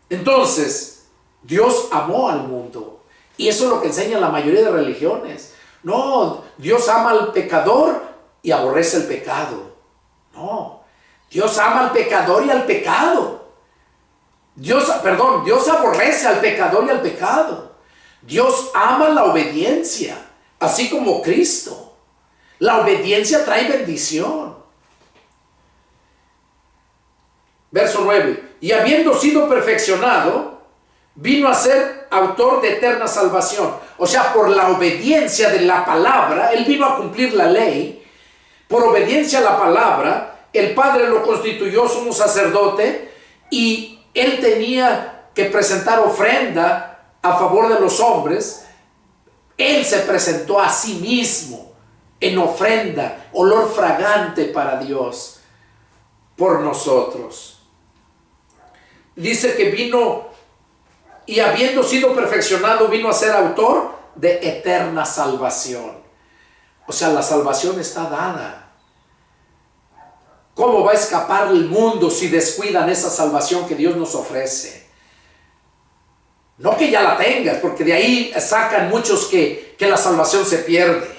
Entonces, Dios amó al mundo. Y eso es lo que enseñan la mayoría de religiones. No, Dios ama al pecador y aborrece el pecado. No, Dios ama al pecador y al pecado. Dios aborrece al pecador y al pecado. Dios ama la obediencia, así como Cristo. La obediencia trae bendición. Verso 9. Y habiendo sido perfeccionado, vino a ser autor de eterna salvación. O sea, por la obediencia de la palabra, Él vino a cumplir la ley. Por obediencia a la palabra, el Padre lo constituyó sumo sacerdote y Él tenía que presentar ofrenda a favor de los hombres. Él se presentó a sí mismo en ofrenda, olor fragante para Dios, por nosotros. Dice que vino y habiendo sido perfeccionado, vino a ser autor de eterna salvación. O sea, la salvación está dada. ¿Cómo va a escapar el mundo si descuidan esa salvación que Dios nos ofrece? No que ya la tengas, porque de ahí sacan muchos que la salvación se pierde.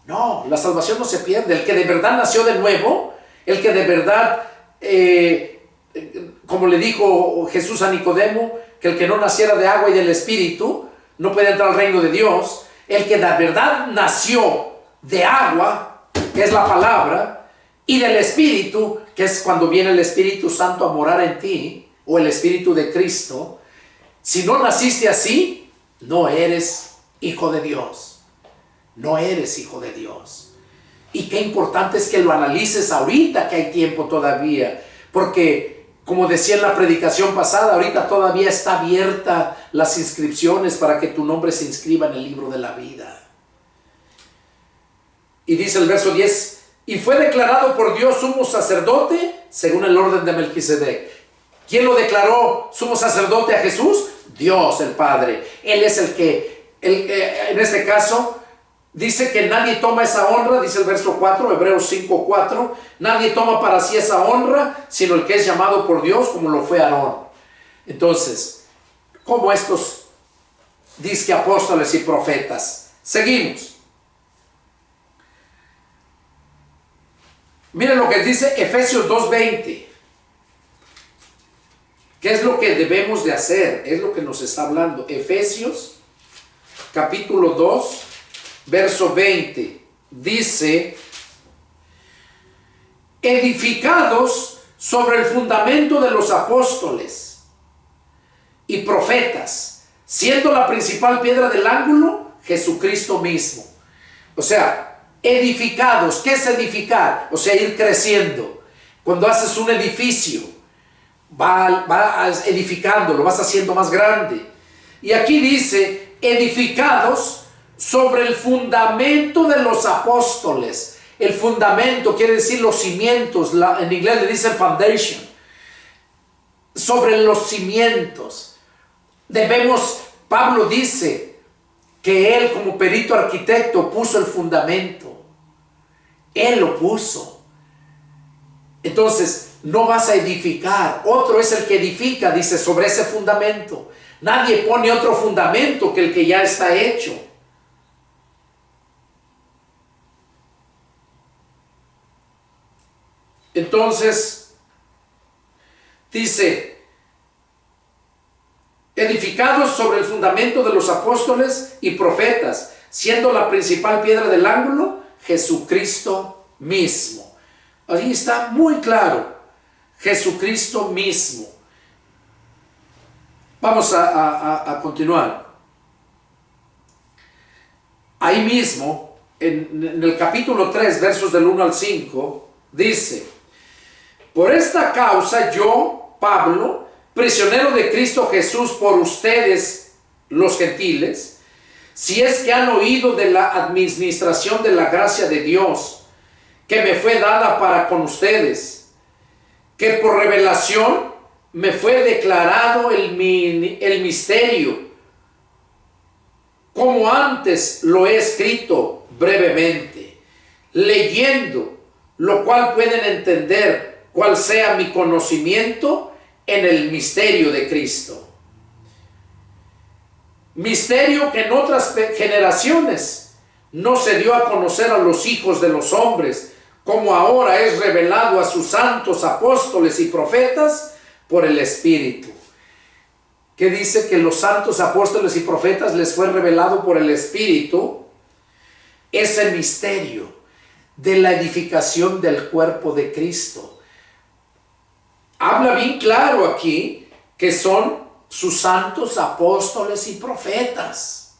No, la salvación no se pierde. El que de verdad nació de nuevo, el que de verdad, como le dijo Jesús a Nicodemo, que el que no naciera de agua y del Espíritu no puede entrar al reino de Dios. El que de verdad nació de agua, que es la palabra, y del Espíritu, que es cuando viene el Espíritu Santo a morar en ti, o el Espíritu de Cristo. Si no naciste así, no eres hijo de Dios. No eres hijo de Dios. Y qué importante es que lo analices ahorita que hay tiempo todavía. Porque, como decía en la predicación pasada, ahorita todavía está abierta las inscripciones para que tu nombre se inscriba en el libro de la vida. Y dice el verso 10, y fue declarado por Dios sumo sacerdote según el orden de Melquisedec. ¿Quién lo declaró sumo sacerdote a Jesús? Dios el Padre. Él es el que, en este caso, dice que nadie toma esa honra, dice el verso 4, Hebreos 5:4, nadie toma para sí esa honra, sino el que es llamado por Dios, como lo fue Aarón. Entonces, como estos disque apóstoles y profetas. Seguimos. Miren lo que dice Efesios 2:20. ¿Qué es lo que debemos de hacer? Es lo que nos está hablando. Efesios capítulo 2, verso 20. Dice, edificados sobre el fundamento de los apóstoles y profetas, siendo la principal piedra del ángulo, Jesucristo mismo. O sea, edificados. ¿Qué es edificar? O sea, ir creciendo. Cuando haces un edificio, vas edificando, lo vas haciendo más grande. Y aquí dice, edificados sobre el fundamento de los apóstoles. El fundamento quiere decir los cimientos, en inglés le dicen foundation. Sobre los cimientos. Pablo dice que él como perito arquitecto puso el fundamento. Él lo puso. Entonces, no vas a edificar. Otro es el que edifica, dice, sobre ese fundamento. Nadie pone otro fundamento que el que ya está hecho. Entonces, dice, edificados sobre el fundamento de los apóstoles y profetas, siendo la principal piedra del ángulo, Jesucristo mismo. Ahí está muy claro, Jesucristo mismo. Vamos a continuar. Ahí mismo, en el capítulo 3, versos del 1 al 5, dice, por esta causa yo, Pablo, prisionero de Cristo Jesús por ustedes, los gentiles, si es que han oído de la administración de la gracia de Dios, que me fue dada para con ustedes, que por revelación me fue declarado el misterio, como antes lo he escrito brevemente, leyendo, lo cual pueden entender cuál sea mi conocimiento en el misterio de Cristo. Misterio que en otras generaciones no se dio a conocer a los hijos de los hombres, como ahora es revelado a sus santos apóstoles y profetas por el Espíritu. que dice que los santos apóstoles y profetas les fue revelado por el Espíritu ese misterio de la edificación del cuerpo de Cristo. Habla bien claro aquí que son sus santos apóstoles y profetas.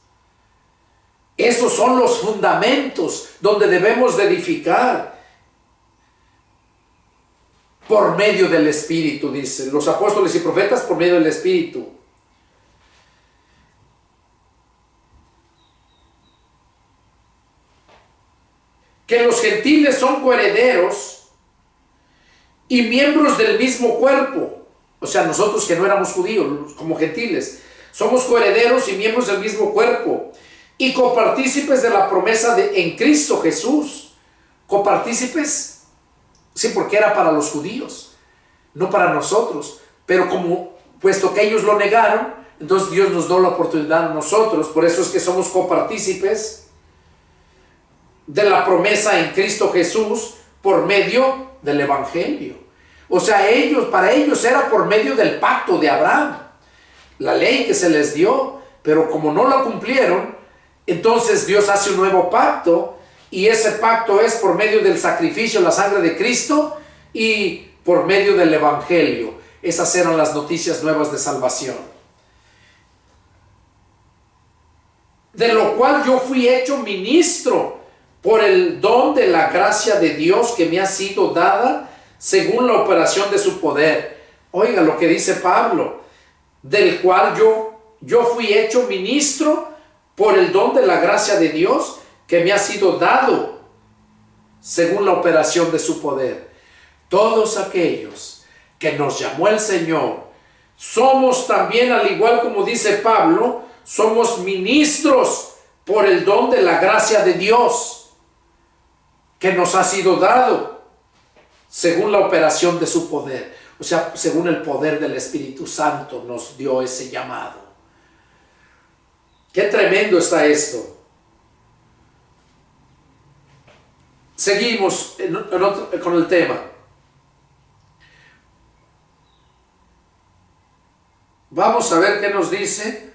Esos son los fundamentos donde debemos de edificar por medio del Espíritu, dice. Los apóstoles y profetas por medio del Espíritu. Que los gentiles son coherederos y miembros del mismo cuerpo. O sea, nosotros que no éramos judíos, como gentiles, somos coherederos y miembros del mismo cuerpo y copartícipes de la promesa en Cristo Jesús. Copartícipes, sí, porque era para los judíos, no para nosotros. Pero puesto que ellos lo negaron, entonces Dios nos dio la oportunidad a nosotros. Por eso es que somos copartícipes de la promesa en Cristo Jesús por medio del Evangelio. O sea, para ellos era por medio del pacto de Abraham, la ley que se les dio, pero como no la cumplieron, entonces Dios hace un nuevo pacto, y ese pacto es por medio del sacrificio, la sangre de Cristo, y por medio del Evangelio. Esas eran las noticias nuevas de salvación. De lo cual yo fui hecho ministro por el don de la gracia de Dios que me ha sido dada según la operación de su poder. Oiga lo que dice Pablo, del cual yo fui hecho ministro por el don de la gracia de Dios que me ha sido dado según la operación de su poder. Todos aquellos que nos llamó el Señor, somos también, al igual como dice Pablo, somos ministros por el don de la gracia de Dios que nos ha sido dado según la operación de su poder. O sea, según el poder del Espíritu Santo nos dio ese llamado. Qué tremendo está esto. Seguimos con el tema. Vamos a ver qué nos dice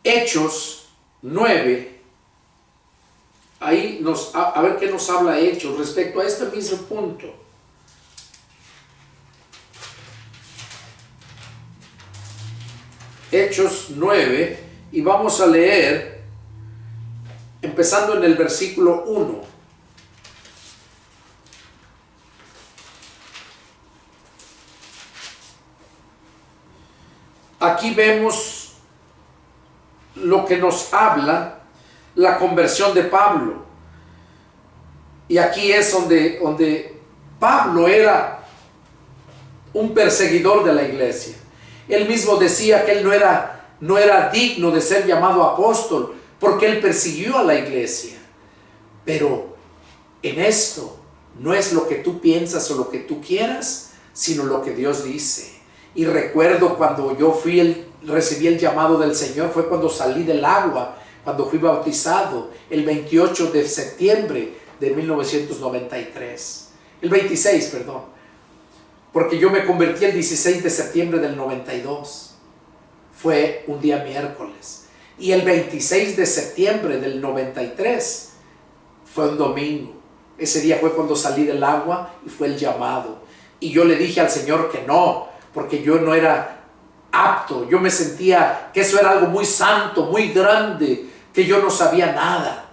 Hechos 9. Ahí a ver qué nos habla Hechos respecto a este mismo punto. Hechos 9, y vamos a leer empezando en el versículo 1. Aquí vemos lo que nos habla la conversión de Pablo. Y aquí es donde Pablo era un perseguidor de la iglesia. Él mismo decía que él no era digno de ser llamado apóstol porque él persiguió a la iglesia. Pero en esto no es lo que tú piensas o lo que tú quieras, sino lo que Dios dice. Y recuerdo cuando yo recibí el llamado del Señor, fue cuando salí del agua, cuando fui bautizado, el 28 de septiembre de 1993. El 26, perdón. Porque yo me convertí el 16 de septiembre del 92. Fue un día miércoles. Y el 26 de septiembre del 93 fue un domingo. Ese día fue cuando salí del agua y fue el llamado. Y yo le dije al Señor que no, porque yo no era apto. Yo me sentía que eso era algo muy santo, muy grande, que yo no sabía nada.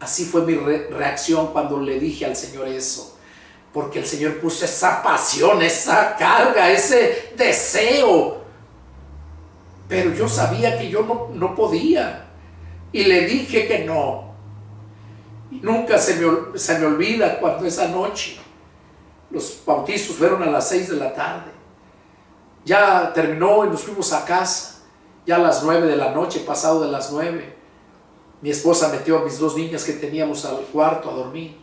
Así fue mi reacción cuando le dije al Señor eso, porque el Señor puso esa pasión, esa carga, ese deseo, pero yo sabía que yo no podía, y le dije que no. Y nunca se me olvida cuando esa noche los bautizos fueron a las 6 de la tarde, ya terminó y nos fuimos a casa, ya a las 9 de la noche, pasado de las 9. Mi esposa metió a mis 2 niñas que teníamos al cuarto a dormir.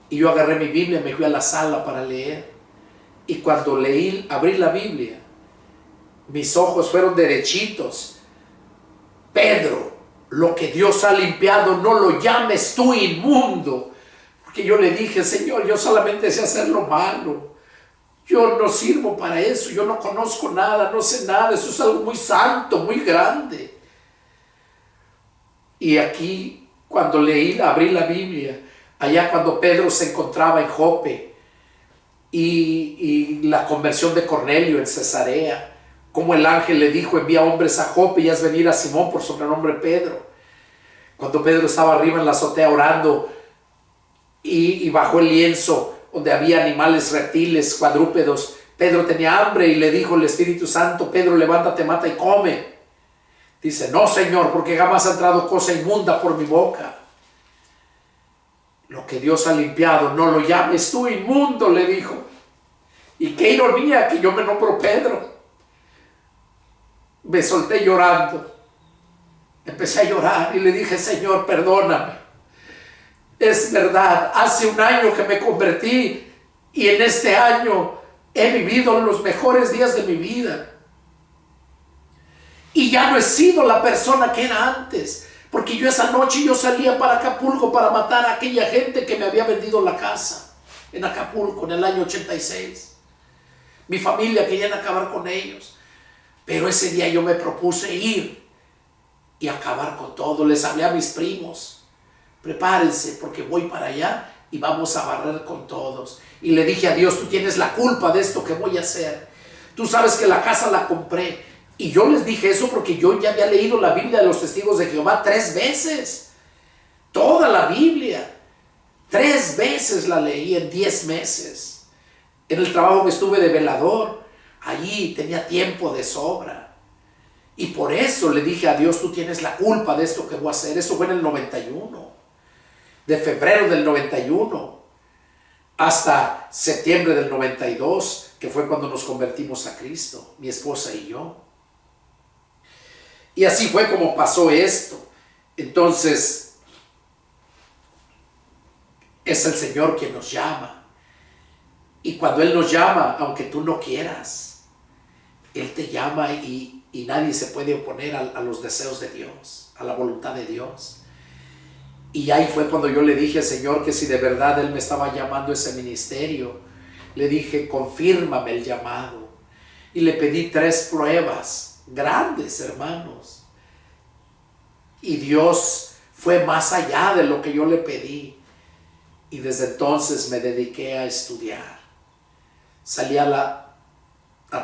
Y yo agarré mi Biblia y me fui a la sala para leer. Y cuando abrí la Biblia, mis ojos fueron derechitos. Pedro, lo que Dios ha limpiado, no lo llames tú inmundo. Porque yo le dije, Señor, yo solamente sé hacer lo malo. yo no sirvo para eso, yo no conozco nada, no sé nada, eso es algo muy santo, muy grande. Y aquí, cuando abrí la Biblia, allá cuando Pedro se encontraba en Jope, y la conversión de Cornelio en Cesarea, como el ángel le dijo, envía hombres a Jope y haz venir a Simón por sobrenombre Pedro. Cuando Pedro estaba arriba en la azotea orando y bajó el lienzo donde había animales, reptiles, cuadrúpedos, Pedro tenía hambre y le dijo el Espíritu Santo, Pedro, levántate, mata y come. Dice, no, Señor, porque jamás ha entrado cosa inmunda por mi boca. Lo que Dios ha limpiado, no lo llames tú inmundo, le dijo. Y qué ironía que yo me nombro Pedro. Me solté llorando. Empecé a llorar y le dije, Señor, perdóname. Es verdad, hace un año que me convertí y en este año he vivido los mejores días de mi vida. Y ya no he sido la persona que era antes. Porque yo esa noche yo salía para Acapulco para matar a aquella gente que me había vendido la casa. En Acapulco, en el año 86. Mi familia querían acabar con ellos. Pero ese día yo me propuse ir y acabar con todo. Les hablé a mis primos. Prepárense porque voy para allá y vamos a barrer con todos. Y le dije a Dios, tú tienes la culpa de esto que voy a hacer. Tú sabes que la casa la compré. Y yo les dije eso porque yo ya había leído la Biblia de los Testigos de Jehová 3 veces. Toda la Biblia. 3 veces la leí en 10 meses. En el trabajo que estuve de velador, allí tenía tiempo de sobra. Y por eso le dije a Dios, tú tienes la culpa de esto que voy a hacer. Eso fue en el 91. De febrero del 91 hasta septiembre del 92, que fue cuando nos convertimos a Cristo, mi esposa y yo. Y así fue como pasó esto. Entonces, es el Señor quien nos llama. Y cuando Él nos llama, aunque tú no quieras, Él te llama y nadie se puede oponer a los deseos de Dios, a la voluntad de Dios. Y ahí fue cuando yo le dije al Señor que si de verdad Él me estaba llamando a ese ministerio, le dije, confírmame el llamado. Y le pedí 3 pruebas grandes, hermanos. Y Dios fue más allá de lo que yo le pedí. Y desde entonces me dediqué a estudiar. Salí a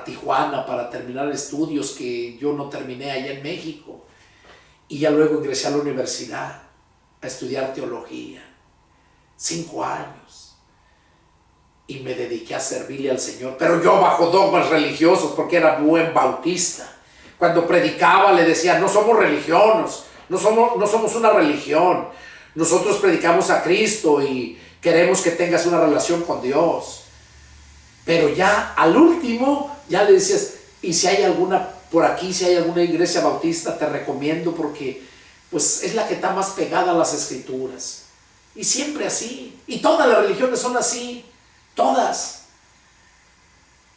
Tijuana para terminar estudios que yo no terminé allá en México. Y ya luego ingresé a la universidad a estudiar teología. 5 años. Y me dediqué a servirle al Señor. Pero yo bajo dogmas religiosos porque era buen bautista. Cuando predicaba le decía, no somos religiosos. No somos una religión. Nosotros predicamos a Cristo y queremos que tengas una relación con Dios. Pero ya al último, ya le decías, y si hay alguna por aquí, si hay alguna iglesia bautista, te recomiendo porque pues es la que está más pegada a las Escrituras. Y siempre así. Y todas las religiones son así. Todas.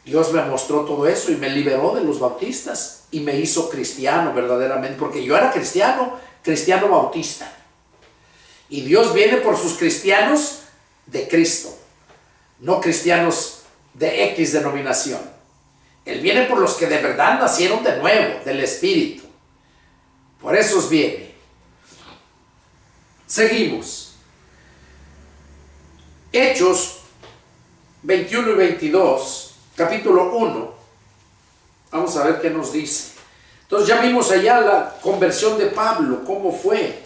Dios me mostró todo eso y me liberó de los bautistas y me hizo cristiano verdaderamente, porque yo era cristiano bautista. Y Dios viene por sus cristianos de Cristo, no cristianos de X denominación. Él viene por los que de verdad nacieron de nuevo, del Espíritu. Por esos viene. Seguimos. Hechos 21 y 22, capítulo 1. Vamos a ver qué nos dice. Entonces ya vimos allá la conversión de Pablo, cómo fue.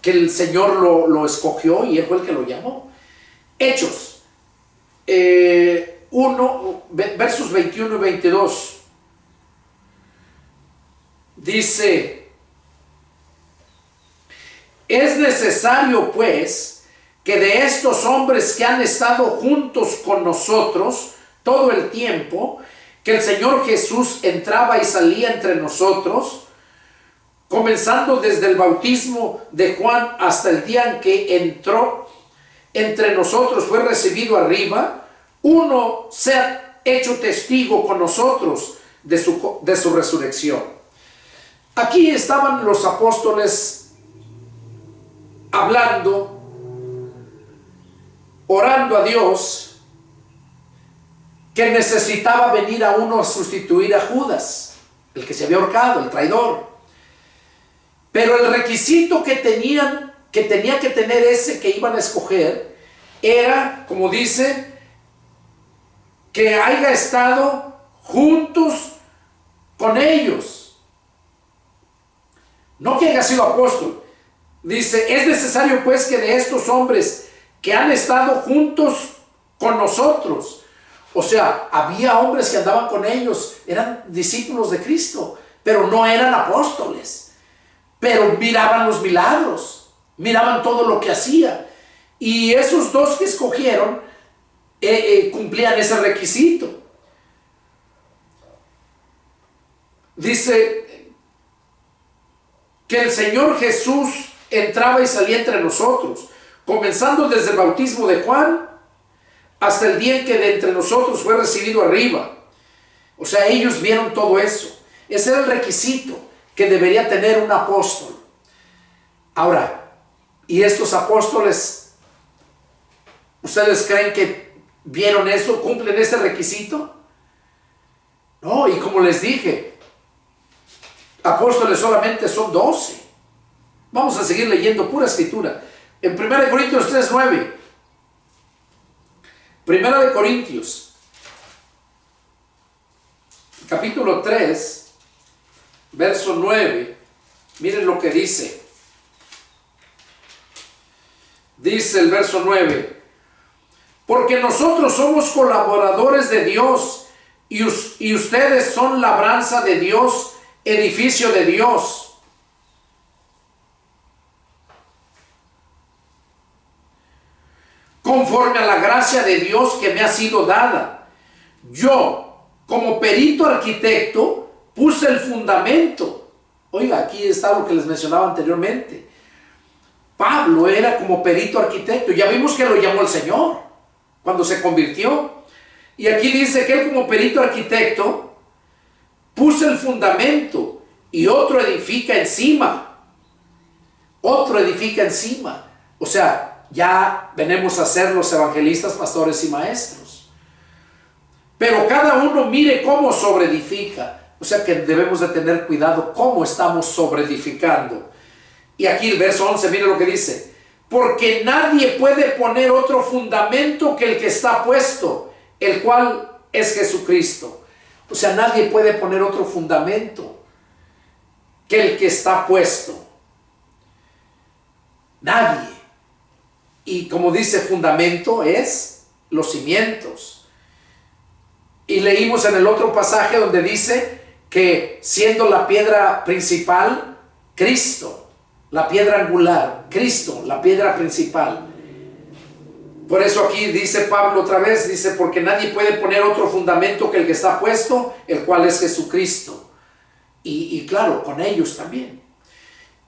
Que el Señor lo escogió y Él fue el que lo llamó. Hechos 1, versos 21 y 22. Dice, es necesario pues que de estos hombres que han estado juntos con nosotros todo el tiempo, que el Señor Jesús entraba y salía entre nosotros, comenzando desde el bautismo de Juan hasta el día en que entró entre nosotros, fue recibido arriba, uno sea hecho testigo con nosotros de su resurrección. Aquí estaban los apóstoles hablando orando a Dios que necesitaba venir a uno a sustituir a Judas, el que se había ahorcado, el traidor. Pero el requisito que tenía que tener ese que iban a escoger era, como dice, que haya estado juntos con ellos. No que haya sido apóstol. Dice, es necesario pues que de estos hombres que han estado juntos con nosotros, o sea, había hombres que andaban con ellos, eran discípulos de Cristo, pero no eran apóstoles, pero miraban los milagros, miraban todo lo que hacía, y esos dos que escogieron cumplían ese requisito. Dice que el Señor Jesús entraba y salía entre nosotros, comenzando desde el bautismo de Juan hasta el día en que de entre nosotros fue recibido arriba. O sea, ellos vieron todo eso. Ese era el requisito que debería tener un apóstol. Ahora, ¿y estos apóstoles, ustedes creen que vieron eso, cumplen este requisito? No, y como les dije, apóstoles solamente son 12. Vamos a seguir leyendo pura escritura. En 1 Corintios 3:9. 1 Corintios, capítulo 3, verso 9. Miren lo que dice. Dice el verso 9. Porque nosotros somos colaboradores de Dios y ustedes son labranza de Dios, edificio de Dios. Conforme a la gracia de Dios que me ha sido dada. Yo, como perito arquitecto, puse el fundamento. Oiga, aquí está lo que les mencionaba anteriormente. Pablo era como perito arquitecto. Ya vimos que lo llamó el Señor cuando se convirtió. Y aquí dice que él como perito arquitecto puso el fundamento y otro edifica encima. Otro edifica encima. O sea, ya venimos a ser los evangelistas, pastores y maestros. Pero cada uno mire cómo sobreedifica. O sea que debemos de tener cuidado cómo estamos sobreedificando. Y aquí el verso 11, mire lo que dice. Porque nadie puede poner otro fundamento que el que está puesto, el cual es Jesucristo. O sea, nadie puede poner otro fundamento que el que está puesto. Nadie. Y como dice fundamento es los cimientos. Y leímos en el otro pasaje donde dice que siendo la piedra principal, Cristo, la piedra angular, Cristo, la piedra principal. Por eso aquí dice Pablo otra vez, dice, porque nadie puede poner otro fundamento que el que está puesto, el cual es Jesucristo. Y claro, con ellos también.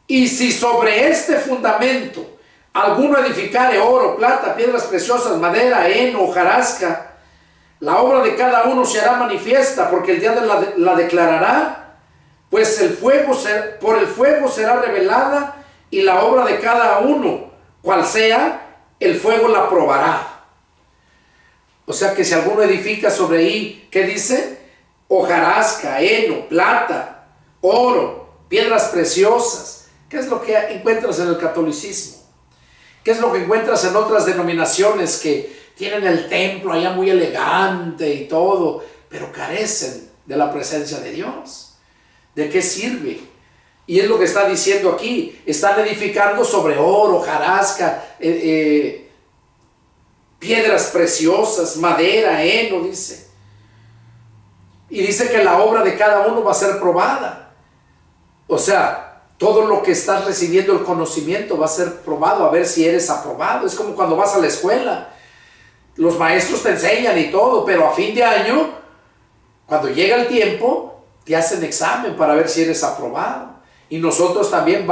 Y si sobre este fundamento alguno edificare oro, plata, piedras preciosas, madera, heno, hojarasca, la obra de cada uno se hará manifiesta, porque el día la declarará, pues por el fuego será revelada, y la obra de cada uno, cual sea, el fuego la probará. O sea que si alguno edifica sobre ahí, ¿qué dice? Hojarasca, heno, plata, oro, piedras preciosas. ¿Qué es lo que encuentras en el catolicismo? ¿Qué es lo que encuentras en otras denominaciones que tienen el templo allá muy elegante y todo, pero carecen de la presencia de Dios? ¿De qué sirve? Y es lo que está diciendo aquí. Están edificando sobre oro, hojarasca, piedras preciosas, madera, heno, dice. Y dice que la obra de cada uno va a ser probada. O sea, todo lo que estás recibiendo, el conocimiento, va a ser probado, a ver si eres aprobado. Es como cuando vas a la escuela. Los maestros te enseñan y todo, pero a fin de año, cuando llega el tiempo, te hacen examen para ver si eres aprobado. Y nosotros también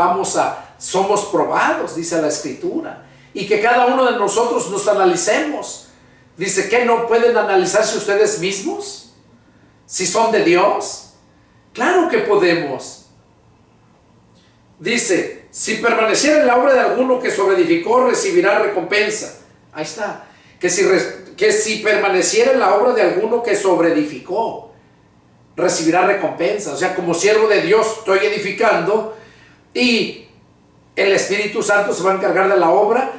somos probados, dice la Escritura. Y que cada uno de nosotros nos analicemos. Dice, ¿qué no pueden analizarse ustedes mismos? Si son de Dios. Claro que podemos. Dice, si permaneciera en la obra de alguno que sobreedificó, recibirá recompensa. Ahí está. que si permaneciera en la obra de alguno que sobreedificó, recibirá recompensa. O sea, como siervo de Dios estoy edificando y el Espíritu Santo se va a encargar de la obra,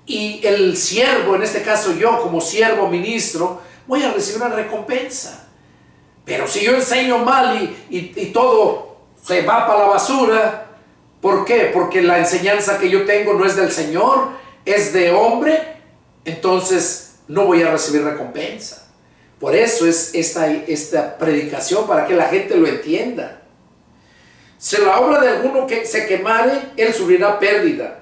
y el siervo, en este caso yo como siervo ministro, voy a recibir una recompensa. Pero si yo enseño mal y todo se va para la basura, ¿por qué? Porque la enseñanza que yo tengo no es del Señor, es de hombre, entonces no voy a recibir recompensa. Por eso es esta predicación, para que la gente lo entienda. Si la obra de alguno que se quemare, él sufrirá pérdida.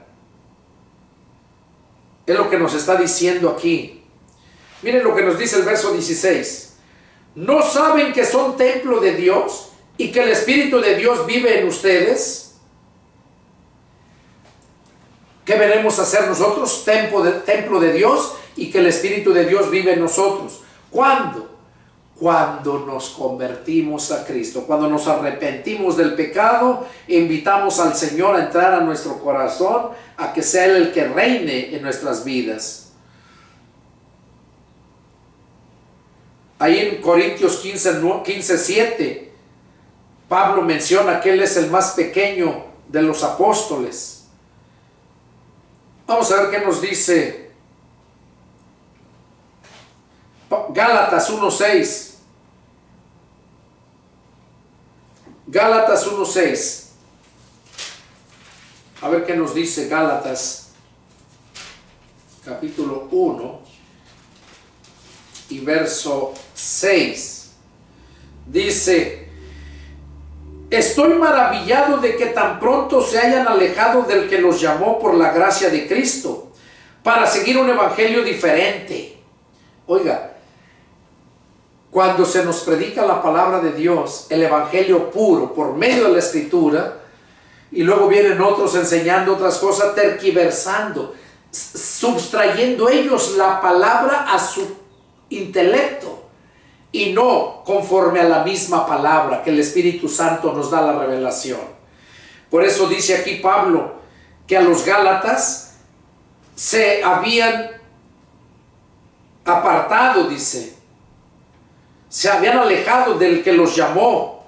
Es lo que nos está diciendo aquí. Miren lo que nos dice el verso 16. ¿No saben que son templo de Dios y que el Espíritu de Dios vive en ustedes? ¿Qué venimos a hacer nosotros? Templo de Dios, y que el Espíritu de Dios vive en nosotros. ¿Cuándo? Cuando nos convertimos a Cristo, cuando nos arrepentimos del pecado, invitamos al Señor a entrar a nuestro corazón, a que sea Él el que reine en nuestras vidas. Ahí en Corintios 15:7, Pablo menciona que Él es el más pequeño de los apóstoles. Vamos a ver qué nos dice Gálatas 1:6. Gálatas 1:6. A ver qué nos dice Gálatas capítulo 1 y verso 6. Dice: estoy maravillado de que tan pronto se hayan alejado del que los llamó por la gracia de Cristo para seguir un evangelio diferente. Oiga, cuando se nos predica la palabra de Dios, el evangelio puro por medio de la escritura, y luego vienen otros enseñando otras cosas, tergiversando, sustrayendo ellos la palabra a su intelecto y no conforme a la misma palabra que el Espíritu Santo nos da la revelación. Por eso dice aquí Pablo que a los Gálatas se habían apartado, dice, se habían alejado del que los llamó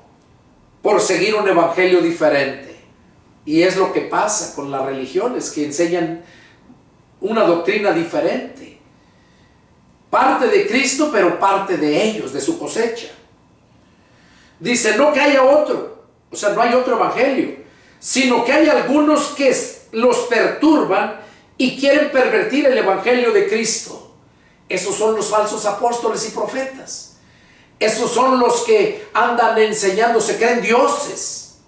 por seguir un evangelio diferente. Y es lo que pasa con las religiones que enseñan una doctrina diferente. Parte de Cristo, pero parte de ellos, de su cosecha. Dice, no que haya otro, o sea, no hay otro evangelio, sino que hay algunos que los perturban y quieren pervertir el evangelio de Cristo. Esos son los falsos apóstoles y profetas. Esos son los que andan enseñando, se creen dioses.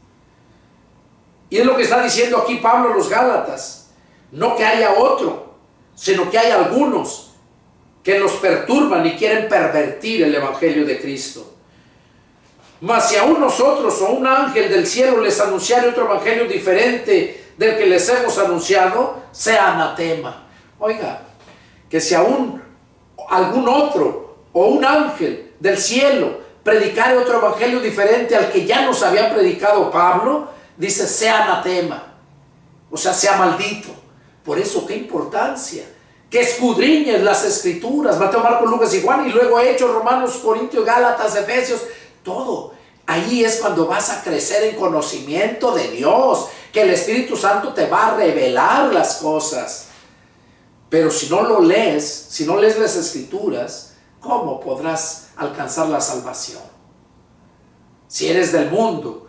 Y es lo que está diciendo aquí Pablo a los Gálatas. No que haya otro, sino que hay algunos que los perturban y quieren pervertir el evangelio de Cristo. Mas si aún nosotros o un ángel del cielo les anunciare otro evangelio diferente del que les hemos anunciado, sea anatema. Oiga, que si aún algún otro o un ángel del cielo predicare otro evangelio diferente al que ya nos había predicado Pablo, dice, sea anatema, o sea, sea maldito. Por eso, qué importancia que escudriñes las escrituras, Mateo, Marcos, Lucas y Juan, y luego Hechos, Romanos, Corintios, Gálatas, Efesios, todo. Ahí es cuando vas a crecer en conocimiento de Dios, que el Espíritu Santo te va a revelar las cosas. Pero si no lo lees, si no lees las escrituras, ¿cómo podrás alcanzar la salvación? Si eres del mundo,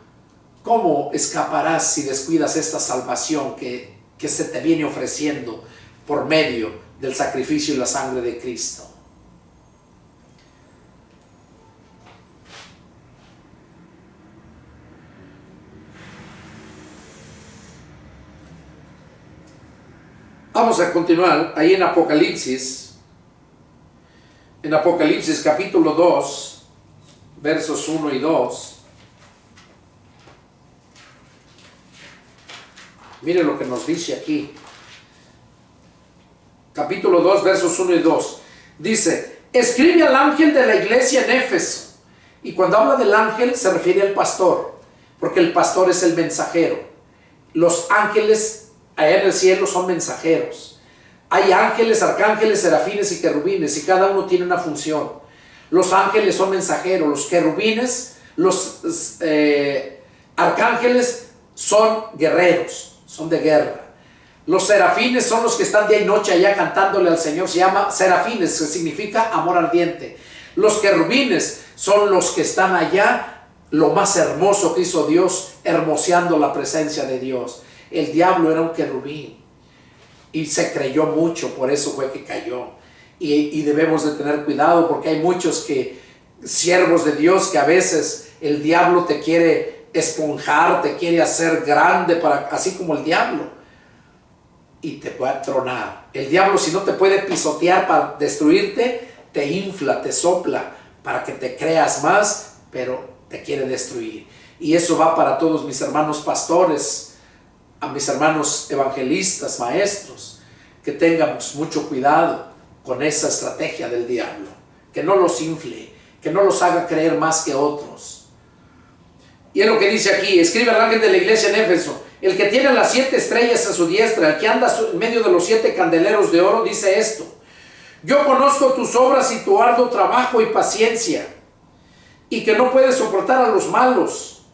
¿cómo escaparás si descuidas esta salvación que se te viene ofreciendo por medio del sacrificio y la sangre de Cristo? Vamos a continuar ahí en Apocalipsis capítulo 2, versos 1 y 2. Mire lo que nos dice aquí. Capítulo 2, versos 1 y 2. Dice, escribe al ángel de la iglesia en Éfeso. Y cuando habla del ángel se refiere al pastor, porque el pastor es el mensajero. Los ángeles allá en el cielo son mensajeros. Hay ángeles, arcángeles, serafines y querubines, y cada uno tiene una función. Los ángeles son mensajeros, los querubines, los arcángeles son guerreros, son de guerra. Los serafines son los que están día y noche allá cantándole al Señor. Se llama serafines, que significa amor ardiente. Los querubines son los que están allá, lo más hermoso que hizo Dios, hermoseando la presencia de Dios. El diablo era un querubín y se creyó mucho, por eso fue que cayó. Y debemos de tener cuidado, porque hay muchos siervos de Dios, que a veces el diablo te quiere esponjar, te quiere hacer grande, así como el diablo, y te puede tronar. El diablo, si no te puede pisotear para destruirte, te infla, te sopla para que te creas más, pero te quiere destruir. Y eso va para todos mis hermanos pastores, a mis hermanos evangelistas, maestros, que tengamos mucho cuidado con esa estrategia del diablo, que no los infle, que no los haga creer más que otros. Y es lo que dice aquí: escribe al ángel de la iglesia en Éfeso, el que tiene las 7 estrellas a su diestra, el que anda en medio de los 7 candeleros de oro, dice esto: yo conozco tus obras y tu arduo trabajo y paciencia, y que no puedes soportar a los malos,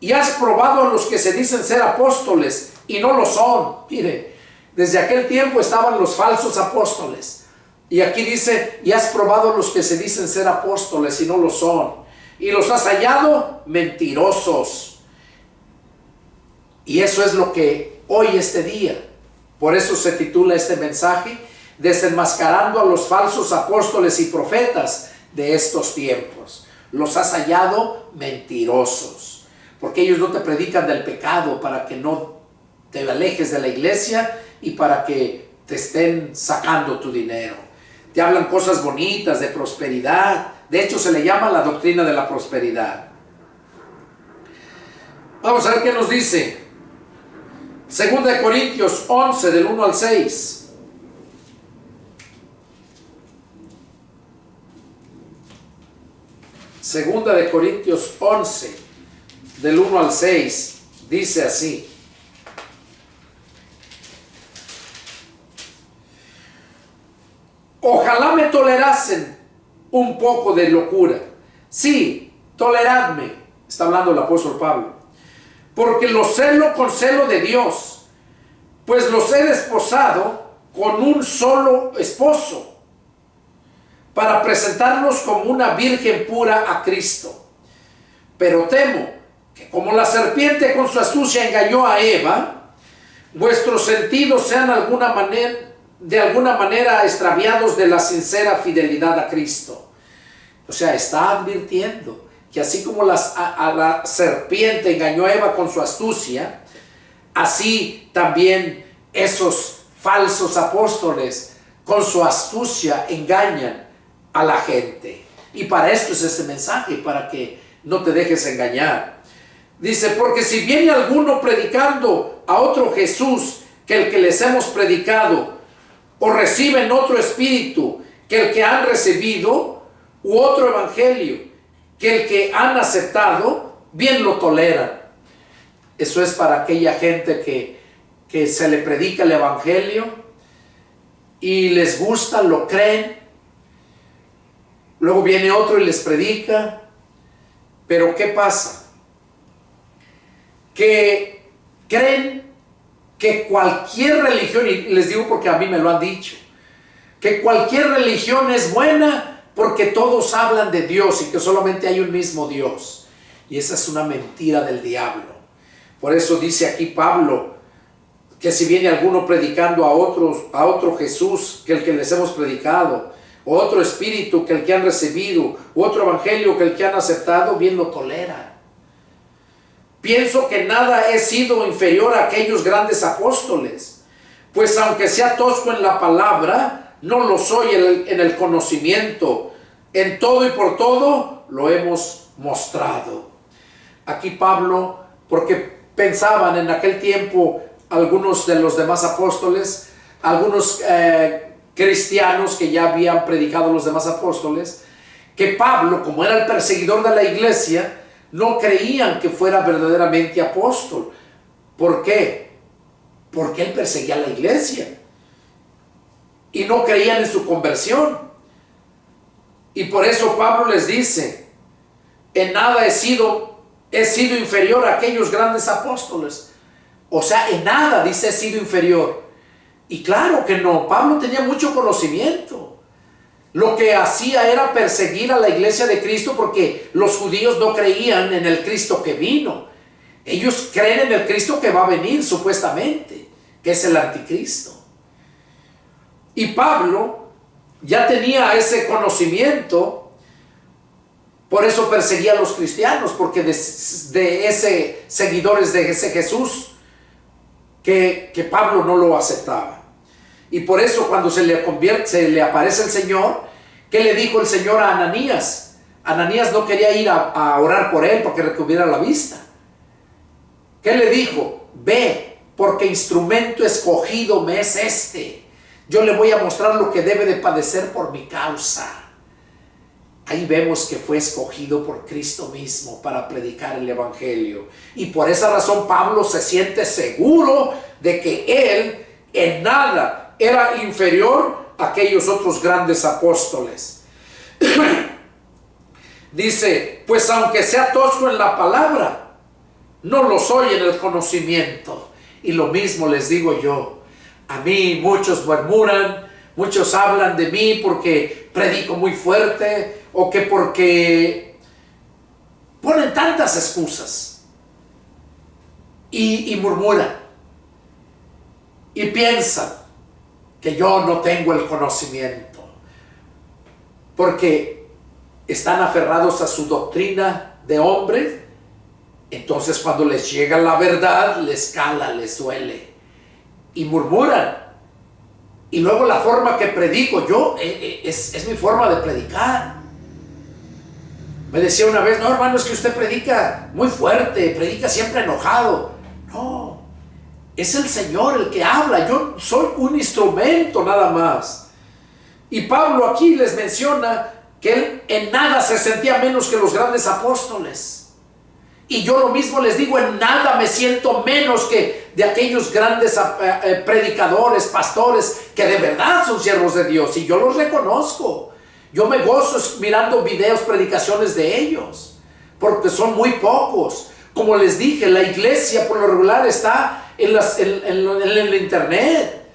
y has probado a los que se dicen ser apóstoles y no lo son. Mire, desde aquel tiempo estaban los falsos apóstoles, y aquí dice: y has probado a los que se dicen ser apóstoles y no lo son, y los has hallado mentirosos. Y eso es lo que hoy, este día, por eso se titula este mensaje: desenmascarando a los falsos apóstoles y profetas de estos tiempos. Los has hallado mentirosos, porque ellos no te predican del pecado para que no te alejes de la iglesia y para que te estén sacando tu dinero. Te hablan cosas bonitas de prosperidad. De hecho, se le llama la doctrina de la prosperidad. Vamos a ver qué nos dice. Segunda de Corintios 11, del 1 al 6. Segunda de Corintios 11, del 1 al 6, dice así: ojalá me tolerasen un poco de locura. Sí, toleradme, está hablando el apóstol Pablo, porque los celo con celo de Dios, pues los he desposado con un solo esposo, para presentarlos como una virgen pura a Cristo. Pero temo que, como la serpiente con su astucia engañó a Eva, vuestros sentidos sean de alguna manera extraviados de la sincera fidelidad a Cristo. O sea, está advirtiendo que así como a la serpiente engañó a Eva con su astucia, así también esos falsos apóstoles con su astucia engañan a la gente. Y para esto es este mensaje, para que no te dejes engañar. Dice: porque si viene alguno predicando a otro Jesús que el que les hemos predicado, o reciben otro espíritu que el que han recibido, u otro evangelio que el que han aceptado, bien lo toleran. Eso es para aquella gente que se le predica el evangelio y les gusta, lo creen. Luego viene otro y les predica. Pero ¿qué pasa? Que creen que cualquier religión, y les digo porque a mí me lo han dicho, que cualquier religión es buena porque todos hablan de Dios y que solamente hay un mismo Dios. Y esa es una mentira del diablo. Por eso dice aquí Pablo que si viene alguno predicando a otro Jesús que el que les hemos predicado, o otro espíritu que el que han recibido, u otro evangelio que el que han aceptado, bien lo toleran. Pienso que nada he sido inferior a aquellos grandes apóstoles, pues aunque sea tosco en la palabra, no lo soy en el conocimiento. En todo y por todo lo hemos mostrado. Aquí Pablo, porque pensaban en aquel tiempo algunos de los demás apóstoles, algunos cristianos que ya habían predicado los demás apóstoles, que Pablo, como era el perseguidor de la iglesia, no creían que fuera verdaderamente apóstol. ¿Por qué? Porque él perseguía a la iglesia. y no creían en su conversión. Y por eso Pablo les dice, en nada he sido inferior a aquellos grandes apóstoles. O sea, en nada, dice, he sido inferior. Y claro que no, Pablo tenía mucho conocimiento. Lo que hacía era perseguir a la iglesia de Cristo porque los judíos no creían en el Cristo que vino. Ellos creen en el Cristo que va a venir supuestamente, que es el anticristo. Y Pablo ya tenía ese conocimiento, por eso perseguía a los cristianos, porque de ese seguidores de ese Jesús que Pablo no lo aceptaba. Y por eso cuando se le aparece el Señor, ¿qué le dijo el Señor a Ananías? Ananías no quería ir a orar por él porque recobriera la vista. ¿Qué le dijo? Ve, porque instrumento escogido me es este. Yo le voy a mostrar lo que debe de padecer por mi causa. Ahí vemos que fue escogido por Cristo mismo para predicar el Evangelio. Y por esa razón Pablo se siente seguro de que él en nada era inferior a aquellos otros grandes apóstoles. Dice, pues aunque sea tosco en la palabra, no lo soy en el conocimiento. Y lo mismo les digo yo. A mí muchos murmuran, muchos hablan de mí porque predico muy fuerte o que porque ponen tantas excusas y murmuran y piensan que yo no tengo el conocimiento porque están aferrados a su doctrina de hombres. Entonces cuando les llega la verdad les cala, les duele y murmuran. Y luego la forma que predico yo es mi forma de predicar. Me decía una vez, no hermano, es que usted predica muy fuerte, predica siempre enojado. No, es el Señor el que habla, yo soy un instrumento nada más. Y Pablo aquí les menciona que él en nada se sentía menos que los grandes apóstoles. Y yo lo mismo les digo, en nada me siento menos que de aquellos grandes predicadores, pastores, que de verdad son siervos de Dios. Y yo los reconozco. Yo me gozo mirando videos, predicaciones de ellos, porque son muy pocos. Como les dije, la iglesia por lo regular está en el internet.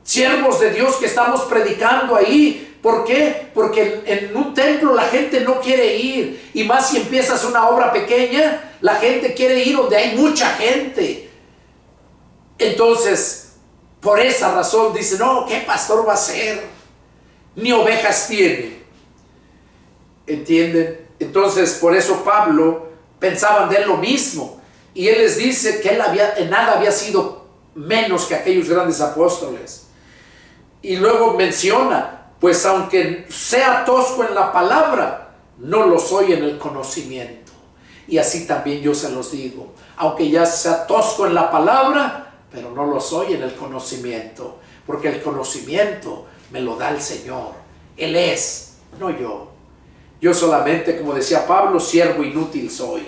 Siervos de Dios que estamos predicando ahí. ¿Por qué? Porque en un templo la gente no quiere ir. Y más si empiezas una obra pequeña, la gente quiere ir donde hay mucha gente. Entonces, por esa razón dice, no, ¿qué pastor va a ser? Ni ovejas tiene. ¿Entienden? Entonces, por eso Pablo pensaban de él lo mismo. Y él les dice que él en nada había sido menos que aquellos grandes apóstoles. Y luego menciona, pues aunque sea tosco en la palabra, no lo soy en el conocimiento. Y así también yo se los digo, aunque ya sea tosco en la palabra, pero no lo soy en el conocimiento, porque el conocimiento me lo da el Señor. Él es, no yo. Yo solamente, como decía Pablo, siervo inútil soy.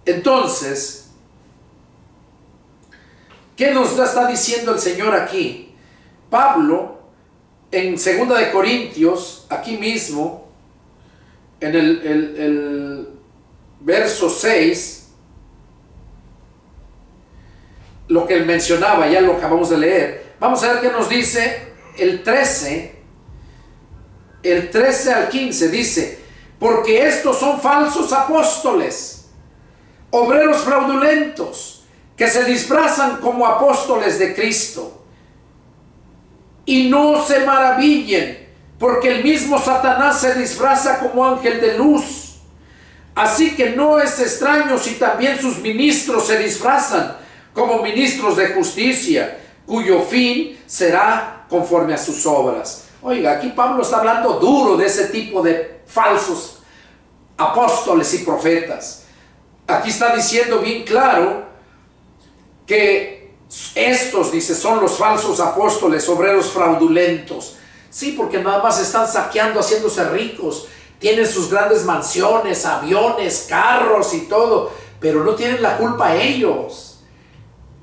Entonces, ¿qué nos está diciendo el Señor aquí? Pablo, en 2 de Corintios, aquí mismo, en el verso 6, lo que él mencionaba, ya lo acabamos de leer. Vamos a ver qué nos dice el 13 al 15, dice, porque estos son falsos apóstoles, obreros fraudulentos, que se disfrazan como apóstoles de Cristo. Y no se maravillen, porque el mismo Satanás se disfraza como ángel de luz. Así que no es extraño si también sus ministros se disfrazan como ministros de justicia, cuyo fin será conforme a sus obras. Oiga, aquí Pablo está hablando duro de ese tipo de falsos apóstoles y profetas. Aquí está diciendo bien claro que estos, dice, son los falsos apóstoles, obreros fraudulentos. Sí, porque nada más están saqueando, haciéndose ricos. Tienen sus grandes mansiones, aviones, carros y todo, pero no tienen la culpa ellos.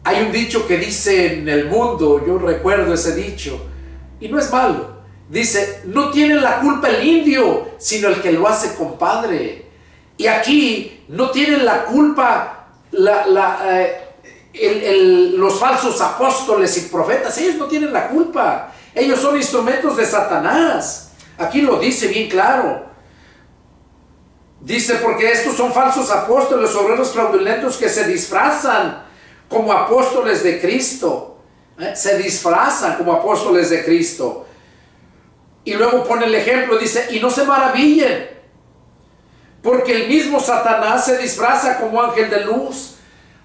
Hay un dicho que dice en el mundo, yo recuerdo ese dicho, Y no es malo. Dice, no tiene la culpa el indio, sino el que lo hace compadre. Y aquí no tienen la culpa los falsos apóstoles y profetas. Ellos no tienen la culpa. Ellos son instrumentos de Satanás. Aquí lo dice bien claro. Dice, porque estos son falsos apóstoles, obreros fraudulentos que se disfrazan como apóstoles de Cristo. Se disfrazan como apóstoles de Cristo. Y luego pone el ejemplo, dice, y no se maravillen, porque el mismo Satanás se disfraza como ángel de luz.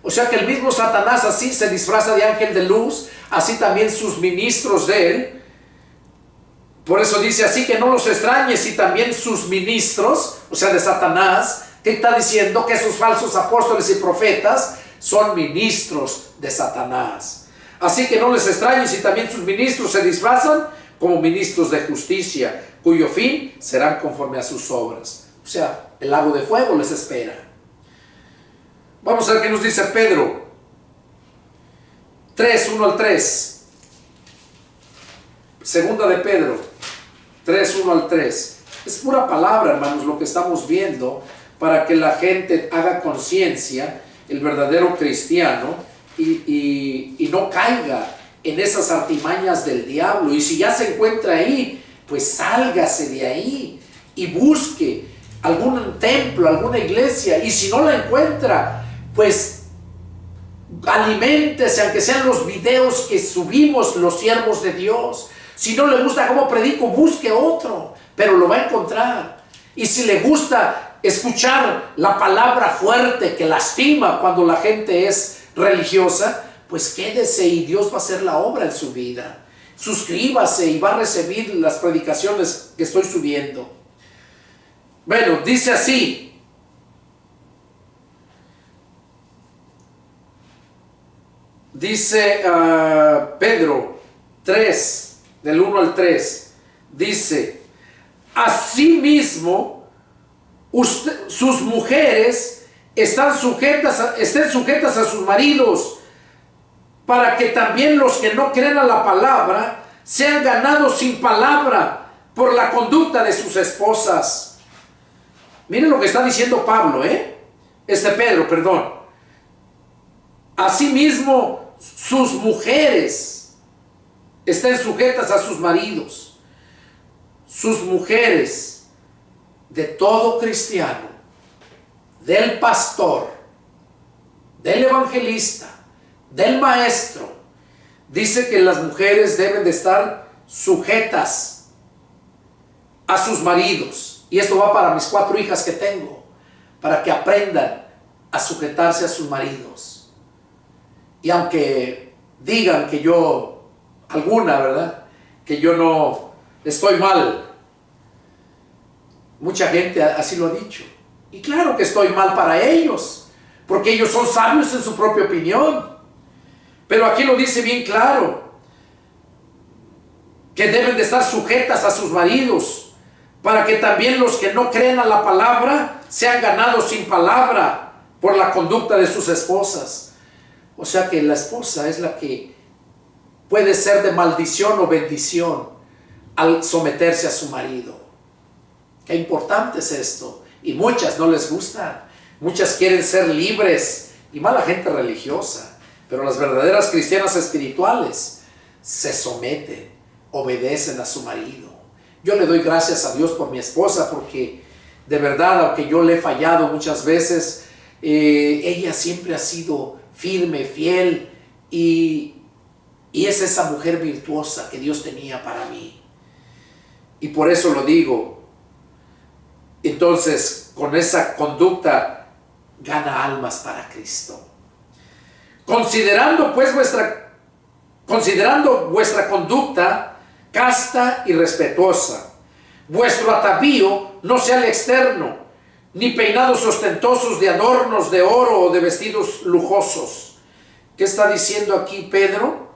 O sea que el mismo Satanás así se disfraza de ángel de luz, así también sus ministros de él. Por eso dice, así que no los extrañes, y también sus ministros, o sea de Satanás, que está diciendo que esos falsos apóstoles y profetas son ministros de Satanás. Así que no les extrañes, y también sus ministros se disfrazan como ministros de justicia, cuyo fin serán conforme a sus obras. O sea, el lago de fuego les espera. Vamos a ver qué nos dice Pedro 3, 1 al 3. Segunda de Pedro 3, 1 al 3. Es pura palabra, hermanos, lo que estamos viendo, para que la gente haga conciencia, el verdadero cristiano, y no caiga en esas artimañas del diablo. Y si ya se encuentra ahí, pues sálgase de ahí y busque algún templo, alguna iglesia. Y si no la encuentra, pues aliméntese, aunque sean los videos que subimos los siervos de Dios. Si no le gusta cómo predico, busque otro, pero lo va a encontrar. Y si le gusta escuchar la palabra fuerte que lastima cuando la gente es religiosa, pues quédese y Dios va a hacer la obra en su vida. Suscríbase y va a recibir las predicaciones que estoy subiendo. Bueno, dice así. Dice Pedro 3, del 1 al 3. Dice, asimismo, sus mujeres estén sujetas a sus maridos, para que también los que no creen a la palabra sean ganados sin palabra por la conducta de sus esposas. Miren lo que está diciendo Pedro, perdón. Asimismo, sus mujeres estén sujetas a sus maridos. Sus mujeres, de todo cristiano, del pastor, del evangelista, del maestro, dice que las mujeres deben de estar sujetas a sus maridos. Y esto va para mis 4 hijas que tengo, para que aprendan a sujetarse a sus maridos. Y aunque digan que yo, ¿verdad?, que yo no estoy mal, mucha gente así lo ha dicho. Y claro que estoy mal para ellos, porque ellos son sabios en su propia opinión. Pero aquí lo dice bien claro, que deben de estar sujetas a sus maridos, para que también los que no creen a la palabra sean ganados sin palabra por la conducta de sus esposas. O sea que la esposa es la que puede ser de maldición o bendición al someterse a su marido. Qué importante es esto. Y muchas no les gusta. Muchas quieren ser libres, y mala gente religiosa. Pero las verdaderas cristianas espirituales se someten, obedecen a su marido. Yo le doy gracias a Dios por mi esposa, porque de verdad, aunque yo le he fallado muchas veces, ella siempre ha sido firme, fiel, y es esa mujer virtuosa que Dios tenía para mí. Y por eso lo digo. Entonces, con esa conducta, gana almas para Cristo. Considerando vuestra conducta casta y respetuosa, vuestro atavío no sea el externo, ni peinados ostentosos de adornos de oro o de vestidos lujosos. ¿Qué está diciendo aquí Pedro?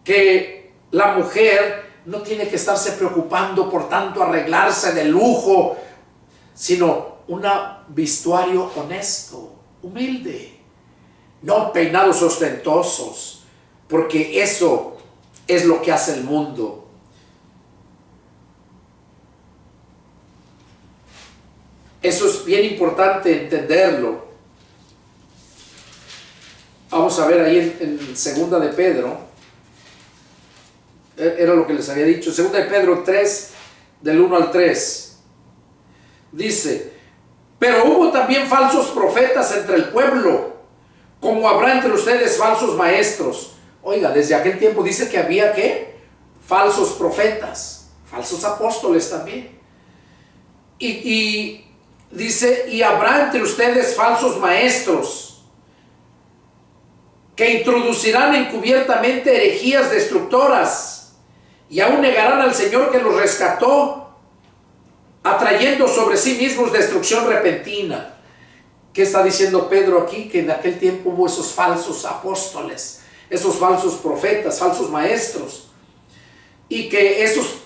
Que la mujer no tiene que estarse preocupando por tanto arreglarse de lujo, sino un vestuario honesto, humilde. No peinados ostentosos, porque eso es lo que hace el mundo. Eso es bien importante entenderlo. Vamos a ver ahí en segunda de Pedro. Era lo que les había dicho. Segunda de Pedro 3, del 1 al 3. Dice: pero hubo también falsos profetas entre el pueblo, como habrá entre ustedes falsos maestros. Oiga, desde aquel tiempo dice que había, ¿qué? Falsos profetas, falsos apóstoles también. Y dice: y habrá entre ustedes falsos maestros, que introducirán encubiertamente herejías destructoras, y aún negarán al Señor que los rescató, atrayendo sobre sí mismos destrucción repentina. ¿Qué está diciendo Pedro aquí? Que en aquel tiempo hubo esos falsos apóstoles, esos falsos profetas, falsos maestros, y que esos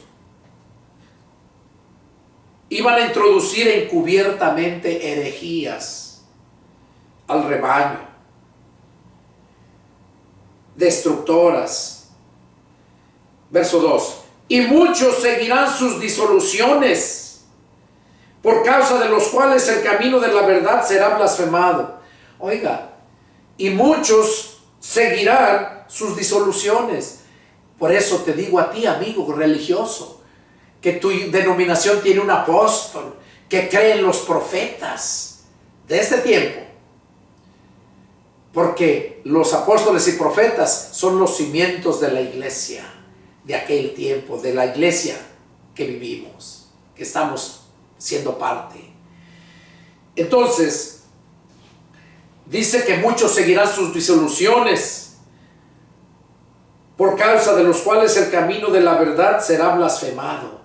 iban a introducir encubiertamente herejías al rebaño, destructoras. Verso 2: y muchos seguirán sus disoluciones, por causa de los cuales el camino de la verdad será blasfemado. Oiga, y muchos seguirán sus disoluciones. Por eso te digo a ti, amigo religioso, que tu denominación tiene un apóstol que cree en los profetas de este tiempo. Porque los apóstoles y profetas son los cimientos de la iglesia de aquel tiempo, de la iglesia que vivimos, que estamos siendo parte. Entonces, dice que muchos seguirán sus disoluciones, por causa de los cuales el camino de la verdad será blasfemado.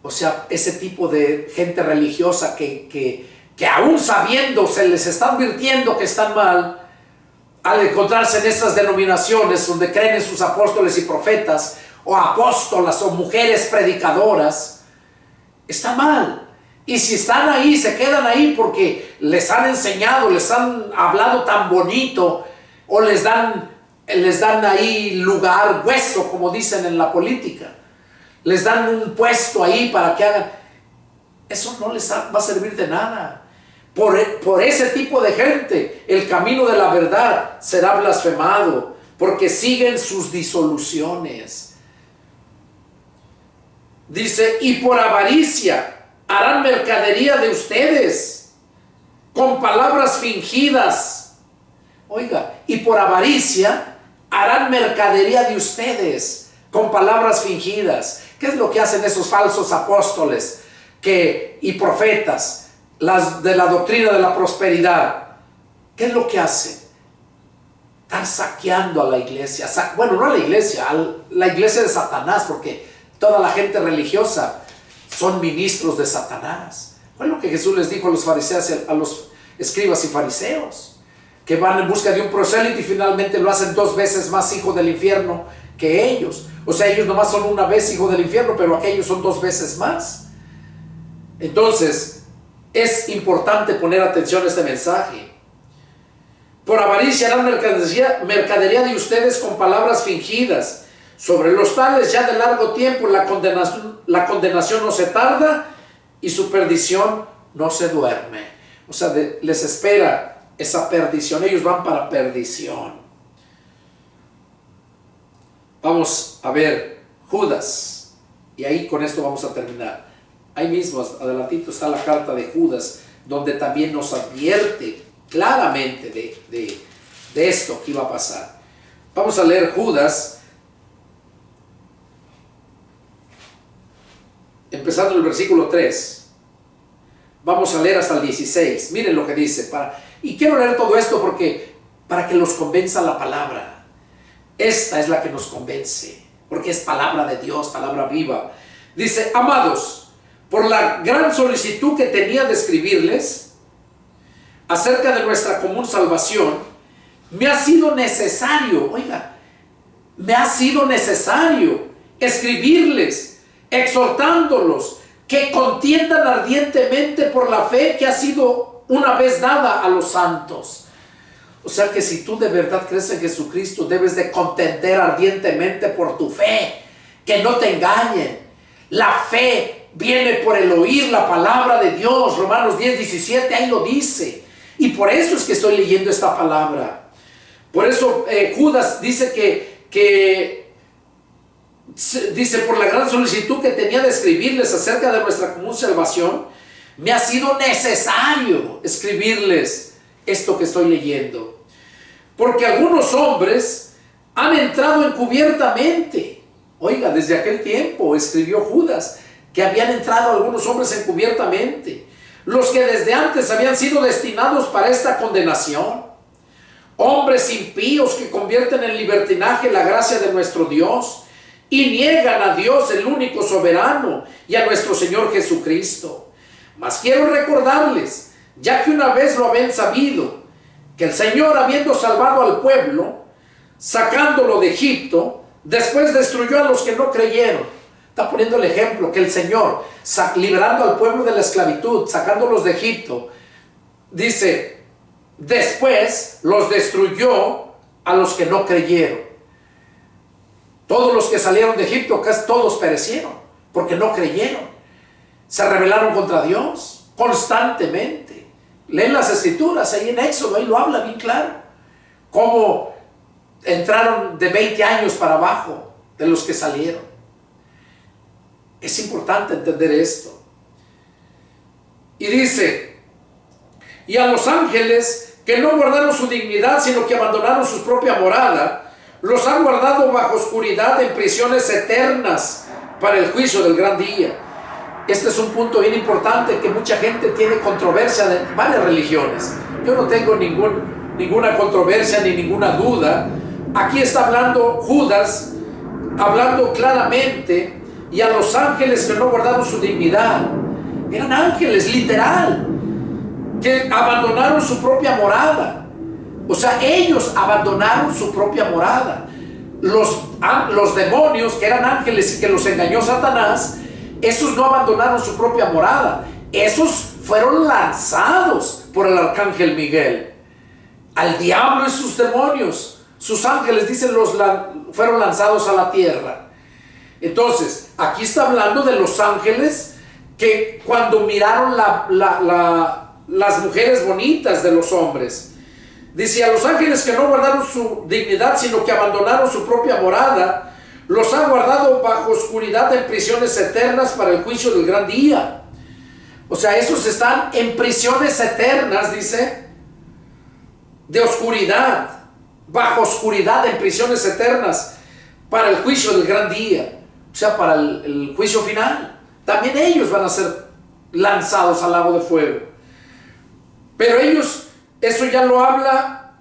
O sea, ese tipo de gente religiosa que aún sabiendo, se les está advirtiendo que están mal, al encontrarse en estas denominaciones donde creen en sus apóstoles y profetas, o apóstolas o mujeres predicadoras, está mal. Y si están ahí, se quedan ahí porque les han enseñado, les han hablado tan bonito, o les dan ahí lugar, hueso, como dicen en la política, les dan un puesto ahí para que hagan. Eso no les va a servir de nada. Por ese tipo de gente, el camino de la verdad será blasfemado, porque siguen sus disoluciones. Dice: y por avaricia harán mercadería de ustedes, con palabras fingidas. Oiga, y por avaricia harán mercadería de ustedes, con palabras fingidas. ¿Qué es lo que hacen esos falsos apóstoles y profetas? Las de la doctrina de la prosperidad. ¿Qué es lo que hacen? Están saqueando a la iglesia. Bueno, no a la iglesia de Satanás, porque toda la gente religiosa son ministros de Satanás. Fue lo que Jesús les dijo a los fariseos, a los escribas y fariseos, que van en busca de un prosélito y finalmente lo hacen 2 veces más hijo del infierno que ellos. O sea, ellos nomás son una vez hijo del infierno, pero aquellos son 2 veces más. Entonces, es importante poner atención a este mensaje. Por avaricia harán mercadería de ustedes con palabras fingidas. Sobre los tales ya de largo tiempo la condenación no se tarda y su perdición no se duerme. O sea, les espera esa perdición. Ellos van para perdición. Vamos a ver Judas. Y ahí con esto vamos a terminar. Ahí mismo, adelantito, está la carta de Judas, donde también nos advierte claramente de esto que iba a pasar. Vamos a leer Judas, empezando el versículo 3. Vamos a leer hasta el 16. Miren lo que dice. Y quiero leer todo esto para que los convenza la palabra. Esta es la que nos convence, porque es palabra de Dios, palabra viva. Dice: amados, por la gran solicitud que tenía de escribirles acerca de nuestra común salvación, me ha sido necesario, escribirles, exhortándolos que contiendan ardientemente por la fe que ha sido una vez dada a los santos. O sea que si tú de verdad crees en Jesucristo, debes de contender ardientemente por tu fe. Que no te engañen. La fe viene por el oír la palabra de Dios. Romanos 10:17, ahí lo dice. Y por eso es que estoy leyendo esta palabra. Por eso Judas dice dice, por la gran solicitud que tenía de escribirles acerca de nuestra común salvación, me ha sido necesario escribirles esto que estoy leyendo. Porque algunos hombres han entrado encubiertamente. Oiga, desde aquel tiempo escribió Judas que habían entrado algunos hombres encubiertamente, los que desde antes habían sido destinados para esta condenación. Hombres impíos que convierten en libertinaje la gracia de nuestro Dios y niegan a Dios, el único soberano, y a nuestro Señor Jesucristo. Mas quiero recordarles, ya que una vez lo habían sabido, que el Señor, habiendo salvado al pueblo, sacándolo de Egipto, después destruyó a los que no creyeron. Está poniendo el ejemplo que el Señor, liberando al pueblo de la esclavitud, sacándolos de Egipto, dice, después los destruyó a los que no creyeron. Todos los que salieron de Egipto, casi todos perecieron, porque no creyeron. Se rebelaron contra Dios constantemente. Leen las escrituras, ahí en Éxodo, ahí lo habla bien claro. Cómo entraron de 20 años para abajo de los que salieron. Es importante entender esto. Y dice, y a los ángeles que no guardaron su dignidad, sino que abandonaron su propia morada, los han guardado bajo oscuridad en prisiones eternas para el juicio del gran día. Este es un punto bien importante, que mucha gente tiene controversia de varias religiones. Yo no tengo ninguna controversia ni ninguna duda. Aquí está hablando Judas, hablando claramente, y a los ángeles que no guardaron su dignidad. Eran ángeles, literal, que abandonaron su propia morada. O sea, ellos abandonaron su propia morada. Los demonios, que eran ángeles y que los engañó Satanás, esos no abandonaron su propia morada. Esos fueron lanzados por el arcángel Miguel. Al diablo y sus demonios, sus ángeles, dicen, fueron lanzados a la tierra. Entonces, aquí está hablando de los ángeles que cuando miraron las mujeres bonitas de los hombres, dice, a los ángeles que no guardaron su dignidad, sino que abandonaron su propia morada, los han guardado bajo oscuridad en prisiones eternas para el juicio del gran día. O sea, esos están en prisiones eternas, dice, de oscuridad, bajo oscuridad en prisiones eternas para el juicio del gran día. O sea, para el juicio final. También ellos van a ser lanzados al lago de fuego. Pero ellos, eso ya lo habla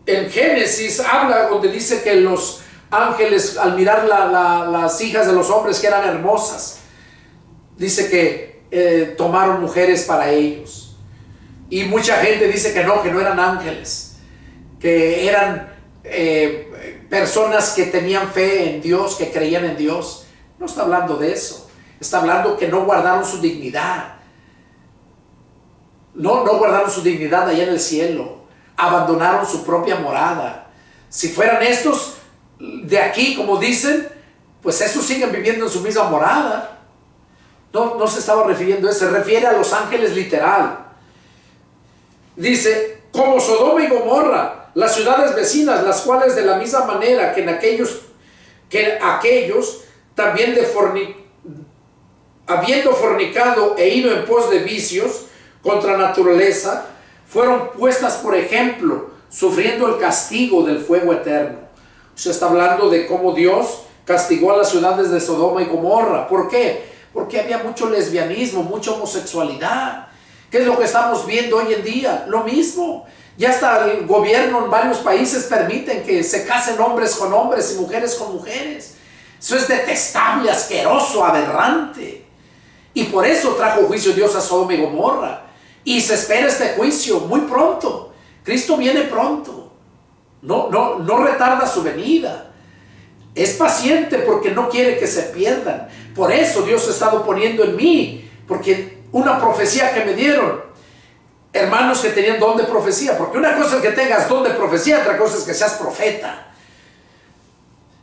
en Génesis, habla donde dice que los ángeles, al mirar las hijas de los hombres que eran hermosas, dice que tomaron mujeres para ellos. Y mucha gente dice que no eran ángeles, que eran personas que tenían fe en Dios, que creían en Dios. No está hablando de eso. Está hablando que no guardaron su dignidad. No guardaron su dignidad allá en el cielo. Abandonaron su propia morada. Si fueran estos de aquí, como dicen, pues estos siguen viviendo en su misma morada. No se estaba refiriendo a eso. Se refiere a los ángeles literal. Dice, como Sodoma y Gomorra, las ciudades vecinas, las cuales de la misma manera que aquellos también habiendo fornicado e ido en pos de vicios contra naturaleza, fueron puestas por ejemplo, sufriendo el castigo del fuego eterno. O sea, está hablando de cómo Dios castigó a las ciudades de Sodoma y Gomorra. ¿Por qué? Porque había mucho lesbianismo, mucha homosexualidad. ¿Qué es lo que estamos viendo hoy en día? Lo mismo. Ya hasta el gobierno en varios países permiten que se casen hombres con hombres y mujeres con mujeres. Eso es detestable, asqueroso, aberrante. Y por eso trajo juicio Dios a Sodoma y Gomorra. Y se espera este juicio muy pronto. Cristo viene pronto. No retarda su venida. Es paciente porque no quiere que se pierdan. Por eso Dios ha estado poniendo en mí. Porque una profecía que me dieron. Hermanos que tenían don de profecía, porque una cosa es que tengas don de profecía, otra cosa es que seas profeta.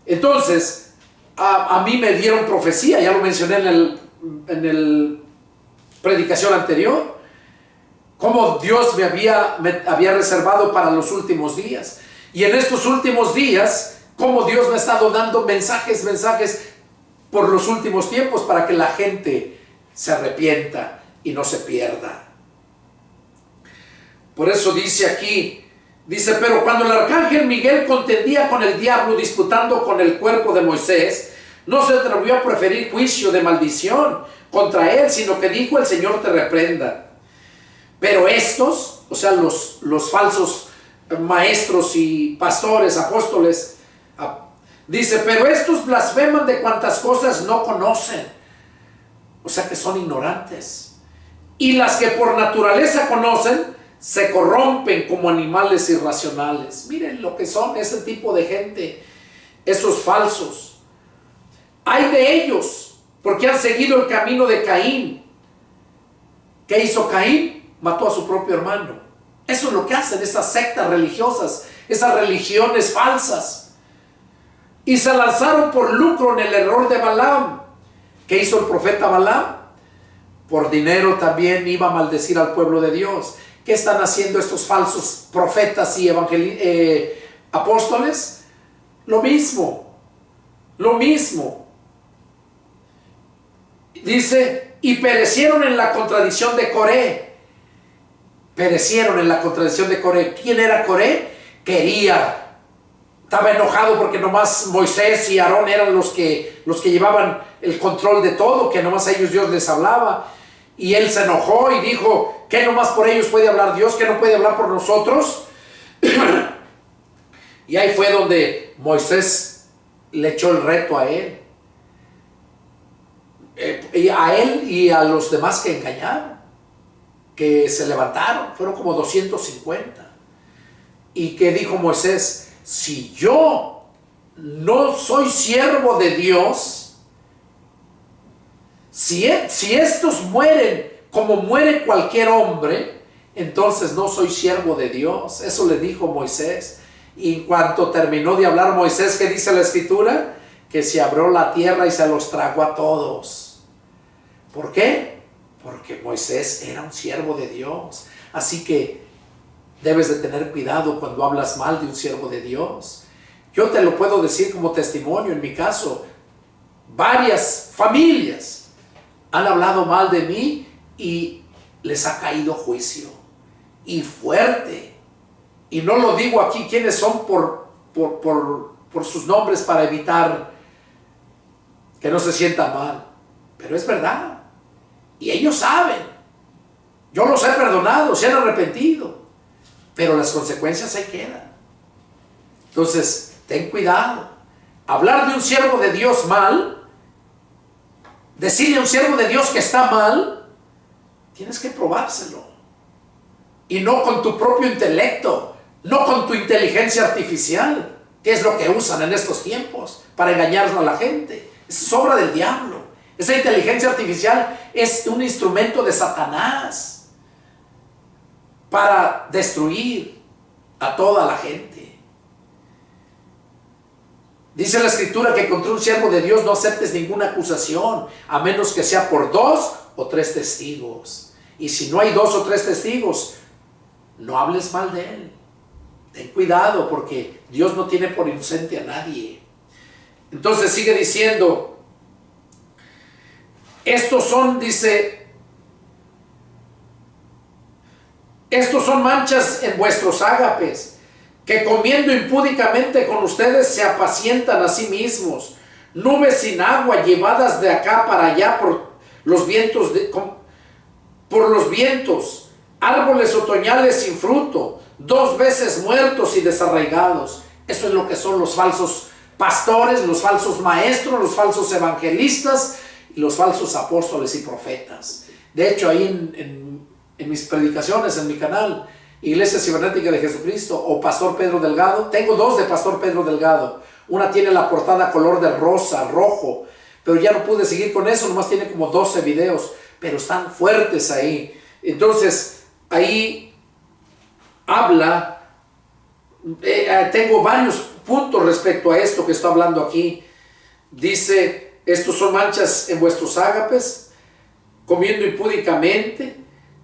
Entonces, a mí me dieron profecía, ya lo mencioné en el predicación anterior, cómo Dios me había reservado para los últimos días. Y en estos últimos días, cómo Dios me ha estado dando mensajes por los últimos tiempos para que la gente se arrepienta y no se pierda. Por eso dice aquí, dice, pero cuando el arcángel Miguel contendía con el diablo disputando con el cuerpo de Moisés, no se atrevió a preferir juicio de maldición contra él, sino que dijo, el Señor te reprenda. Pero estos, o sea, los falsos maestros y pastores, apóstoles, dice, pero estos blasfeman de cuantas cosas no conocen, o sea que son ignorantes, y las que por naturaleza conocen se corrompen como animales irracionales. Miren lo que son ese tipo de gente, esos falsos. Hay de ellos, porque han seguido el camino de Caín. ¿Qué hizo Caín? Mató a su propio hermano. Eso es lo que hacen esas sectas religiosas, esas religiones falsas. Y se lanzaron por lucro en el error de Balaam. ¿Qué hizo el profeta Balaam? Por dinero también iba a maldecir al pueblo de Dios. ¿Qué están haciendo estos falsos profetas y apóstoles? Lo mismo. Dice, y perecieron en la contradicción de Coré. Perecieron en la contradicción de Coré. ¿Quién era Coré? Estaba enojado porque nomás Moisés y Aarón eran los que llevaban el control de todo, que nomás a ellos Dios les hablaba. Y él se enojó y dijo, ¿qué nomás por ellos puede hablar Dios? ¿Qué no puede hablar por nosotros? Y ahí fue donde Moisés le echó el reto a él. A él y a los demás que engañaron, que se levantaron, fueron como 250. Y que dijo Moisés, si yo no soy siervo de Dios, si estos mueren como muere cualquier hombre, entonces no soy siervo de Dios. Eso le dijo Moisés. Y en cuanto terminó de hablar Moisés, ¿qué dice la escritura? Que se abrió la tierra y se los tragó a todos. ¿Por qué? Porque Moisés era un siervo de Dios. Así que debes de tener cuidado cuando hablas mal de un siervo de Dios. Yo te lo puedo decir como testimonio. En mi caso, varias familias han hablado mal de mí y les ha caído juicio. Y fuerte. Y no lo digo aquí quiénes son por sus nombres para evitar que no se sientan mal. Pero es verdad. Y ellos saben. Yo los he perdonado, se han arrepentido. Pero las consecuencias ahí quedan. Entonces, ten cuidado. Hablar de un siervo de Dios mal, decirle a un siervo de Dios que está mal, tienes que probárselo. Y no con tu propio intelecto, no con tu inteligencia artificial, que es lo que usan en estos tiempos para engañar a la gente. Es obra del diablo. Esa inteligencia artificial es un instrumento de Satanás para destruir a toda la gente. Dice la escritura que contra un siervo de Dios no aceptes ninguna acusación, a menos que sea por 2 o 3 testigos. Y si no hay 2 o 3 testigos, no hables mal de él. Ten cuidado, porque Dios no tiene por inocente a nadie. Entonces sigue diciendo, estos son, dice, estos son manchas en vuestros ágapes, que comiendo impúdicamente con ustedes se apacientan a sí mismos, nubes sin agua llevadas de acá para allá por los vientos, árboles otoñales sin fruto, 2 veces muertos y desarraigados. Eso es lo que son los falsos pastores, los falsos maestros, los falsos evangelistas y los falsos apóstoles y profetas. De hecho, ahí en mis predicaciones, en mi canal, Iglesia Cibernética de Jesucristo o Pastor Pedro Delgado, tengo 2 de Pastor Pedro Delgado. Una tiene la portada color de rosa, rojo, pero ya no pude seguir con eso, nomás tiene como 12 videos. pero están fuertes ahí. Entonces, ahí habla, tengo varios puntos respecto a esto que estoy hablando aquí. Dice, estos son manchas en vuestros ágapes, comiendo impúdicamente,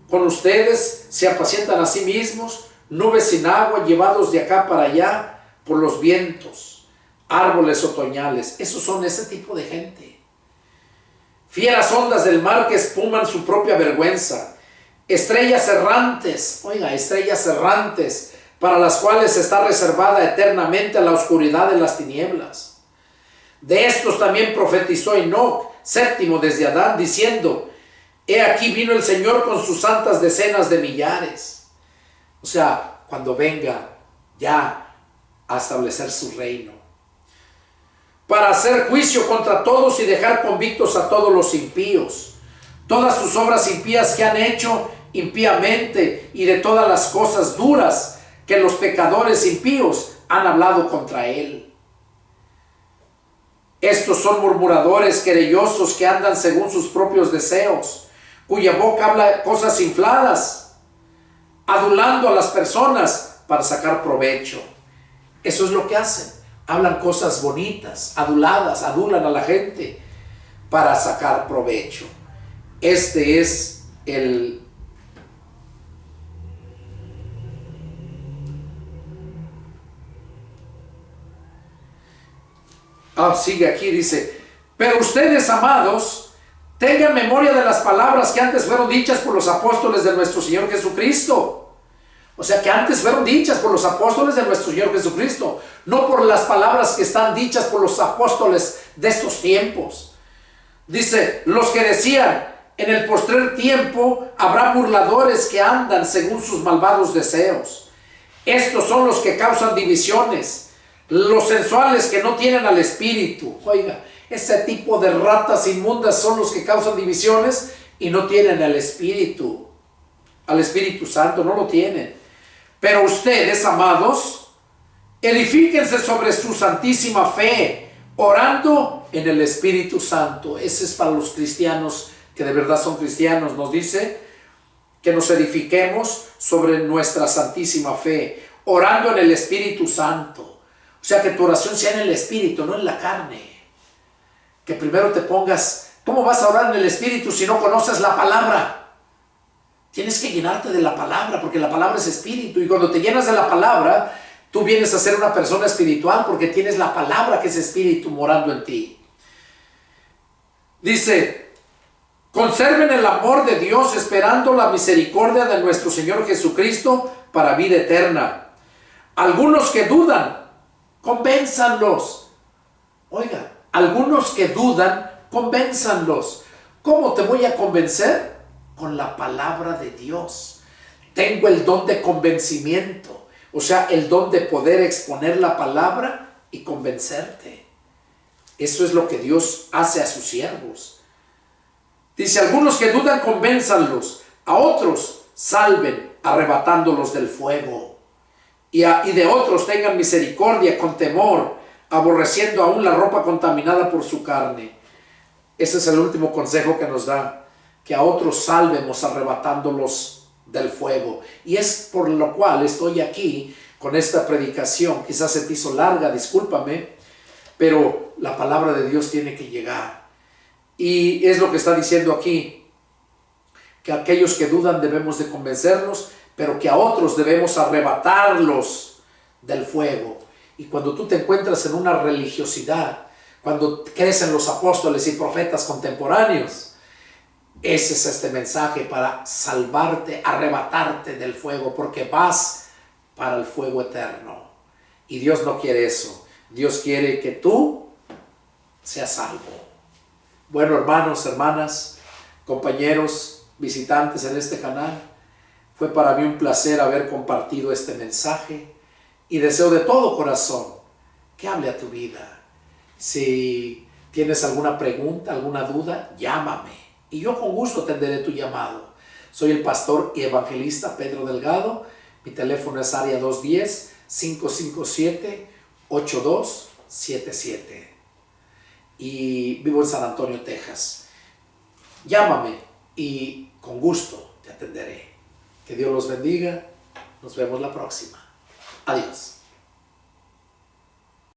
con ustedes se apacientan a sí mismos, nubes sin agua, llevados de acá para allá por los vientos, árboles otoñales. Esos son ese tipo de gente. Fieras ondas del mar que espuman su propia vergüenza, estrellas errantes, oiga, estrellas errantes, para las cuales está reservada eternamente la oscuridad de las tinieblas. De estos también profetizó Enoc, séptimo desde Adán, diciendo, he aquí vino el Señor con sus santas decenas de millares. O sea, cuando venga ya a establecer su reino, para hacer juicio contra todos y dejar convictos a todos los impíos, todas sus obras impías que han hecho impíamente, y de todas las cosas duras que los pecadores impíos han hablado contra él. Estos son murmuradores, querellosos, que andan según sus propios deseos, cuya boca habla cosas infladas, adulando a las personas para sacar provecho. Eso es lo que hacen. Hablan cosas bonitas, aduladas, adulan a la gente para sacar provecho. Este es el sigue aquí, dice, pero ustedes, amados, tengan memoria de las palabras que antes fueron dichas por los apóstoles de nuestro Señor Jesucristo. O sea, que antes fueron dichas por los apóstoles de nuestro Señor Jesucristo, no por las palabras que están dichas por los apóstoles de estos tiempos. Dice, los que decían, en el postrer tiempo habrá burladores que andan según sus malvados deseos. Estos son los que causan divisiones, los sensuales que no tienen al Espíritu. Oiga, ese tipo de ratas inmundas son los que causan divisiones y no tienen al Espíritu Santo, no lo tienen. Pero ustedes, amados, edifíquense sobre su santísima fe, orando en el Espíritu Santo. Ese es para los cristianos que de verdad son cristianos. Nos dice que nos edifiquemos sobre nuestra santísima fe, orando en el Espíritu Santo. O sea, que tu oración sea en el Espíritu, no en la carne. Que primero te pongas, ¿cómo vas a orar en el Espíritu si no conoces la palabra? Tienes que llenarte de la palabra, porque la palabra es espíritu. Y cuando te llenas de la palabra, tú vienes a ser una persona espiritual, porque tienes la palabra que es espíritu morando en ti. Dice, conserven el amor de Dios, esperando la misericordia de nuestro Señor Jesucristo para vida eterna. Algunos que dudan, convénzanlos. Oiga, algunos que dudan, convénzanlos. ¿Cómo te voy a convencer? Con la palabra de Dios. Tengo el don de convencimiento, o sea, el don de poder exponer la palabra y convencerte. Eso es lo que Dios hace a sus siervos. Dice, algunos que dudan, convénzanlos. A otros salven, arrebatándolos del fuego. Y de otros tengan misericordia con temor, aborreciendo aún la ropa contaminada por su carne. Ese es el último consejo que nos da, que a otros salvemos arrebatándolos del fuego. Y es por lo cual estoy aquí con esta predicación. Quizás se te hizo larga, discúlpame, pero la palabra de Dios tiene que llegar. Y es lo que está diciendo aquí, que aquellos que dudan debemos de convencerlos, pero que a otros debemos arrebatarlos del fuego. Y cuando tú te encuentras en una religiosidad, cuando crees en los apóstoles y profetas contemporáneos, ese es este mensaje para salvarte, arrebatarte del fuego, porque vas para el fuego eterno. Y Dios no quiere eso. Dios quiere que tú seas salvo. Bueno, hermanos, hermanas, compañeros, visitantes en este canal, fue para mí un placer haber compartido este mensaje y deseo de todo corazón que hable a tu vida. Si tienes alguna pregunta, alguna duda, llámame. Y yo con gusto atenderé tu llamado. Soy el pastor y evangelista Pedro Delgado. Mi teléfono es área 210-557-8277. Y vivo en San Antonio, Texas. Llámame y con gusto te atenderé. Que Dios los bendiga. Nos vemos la próxima. Adiós.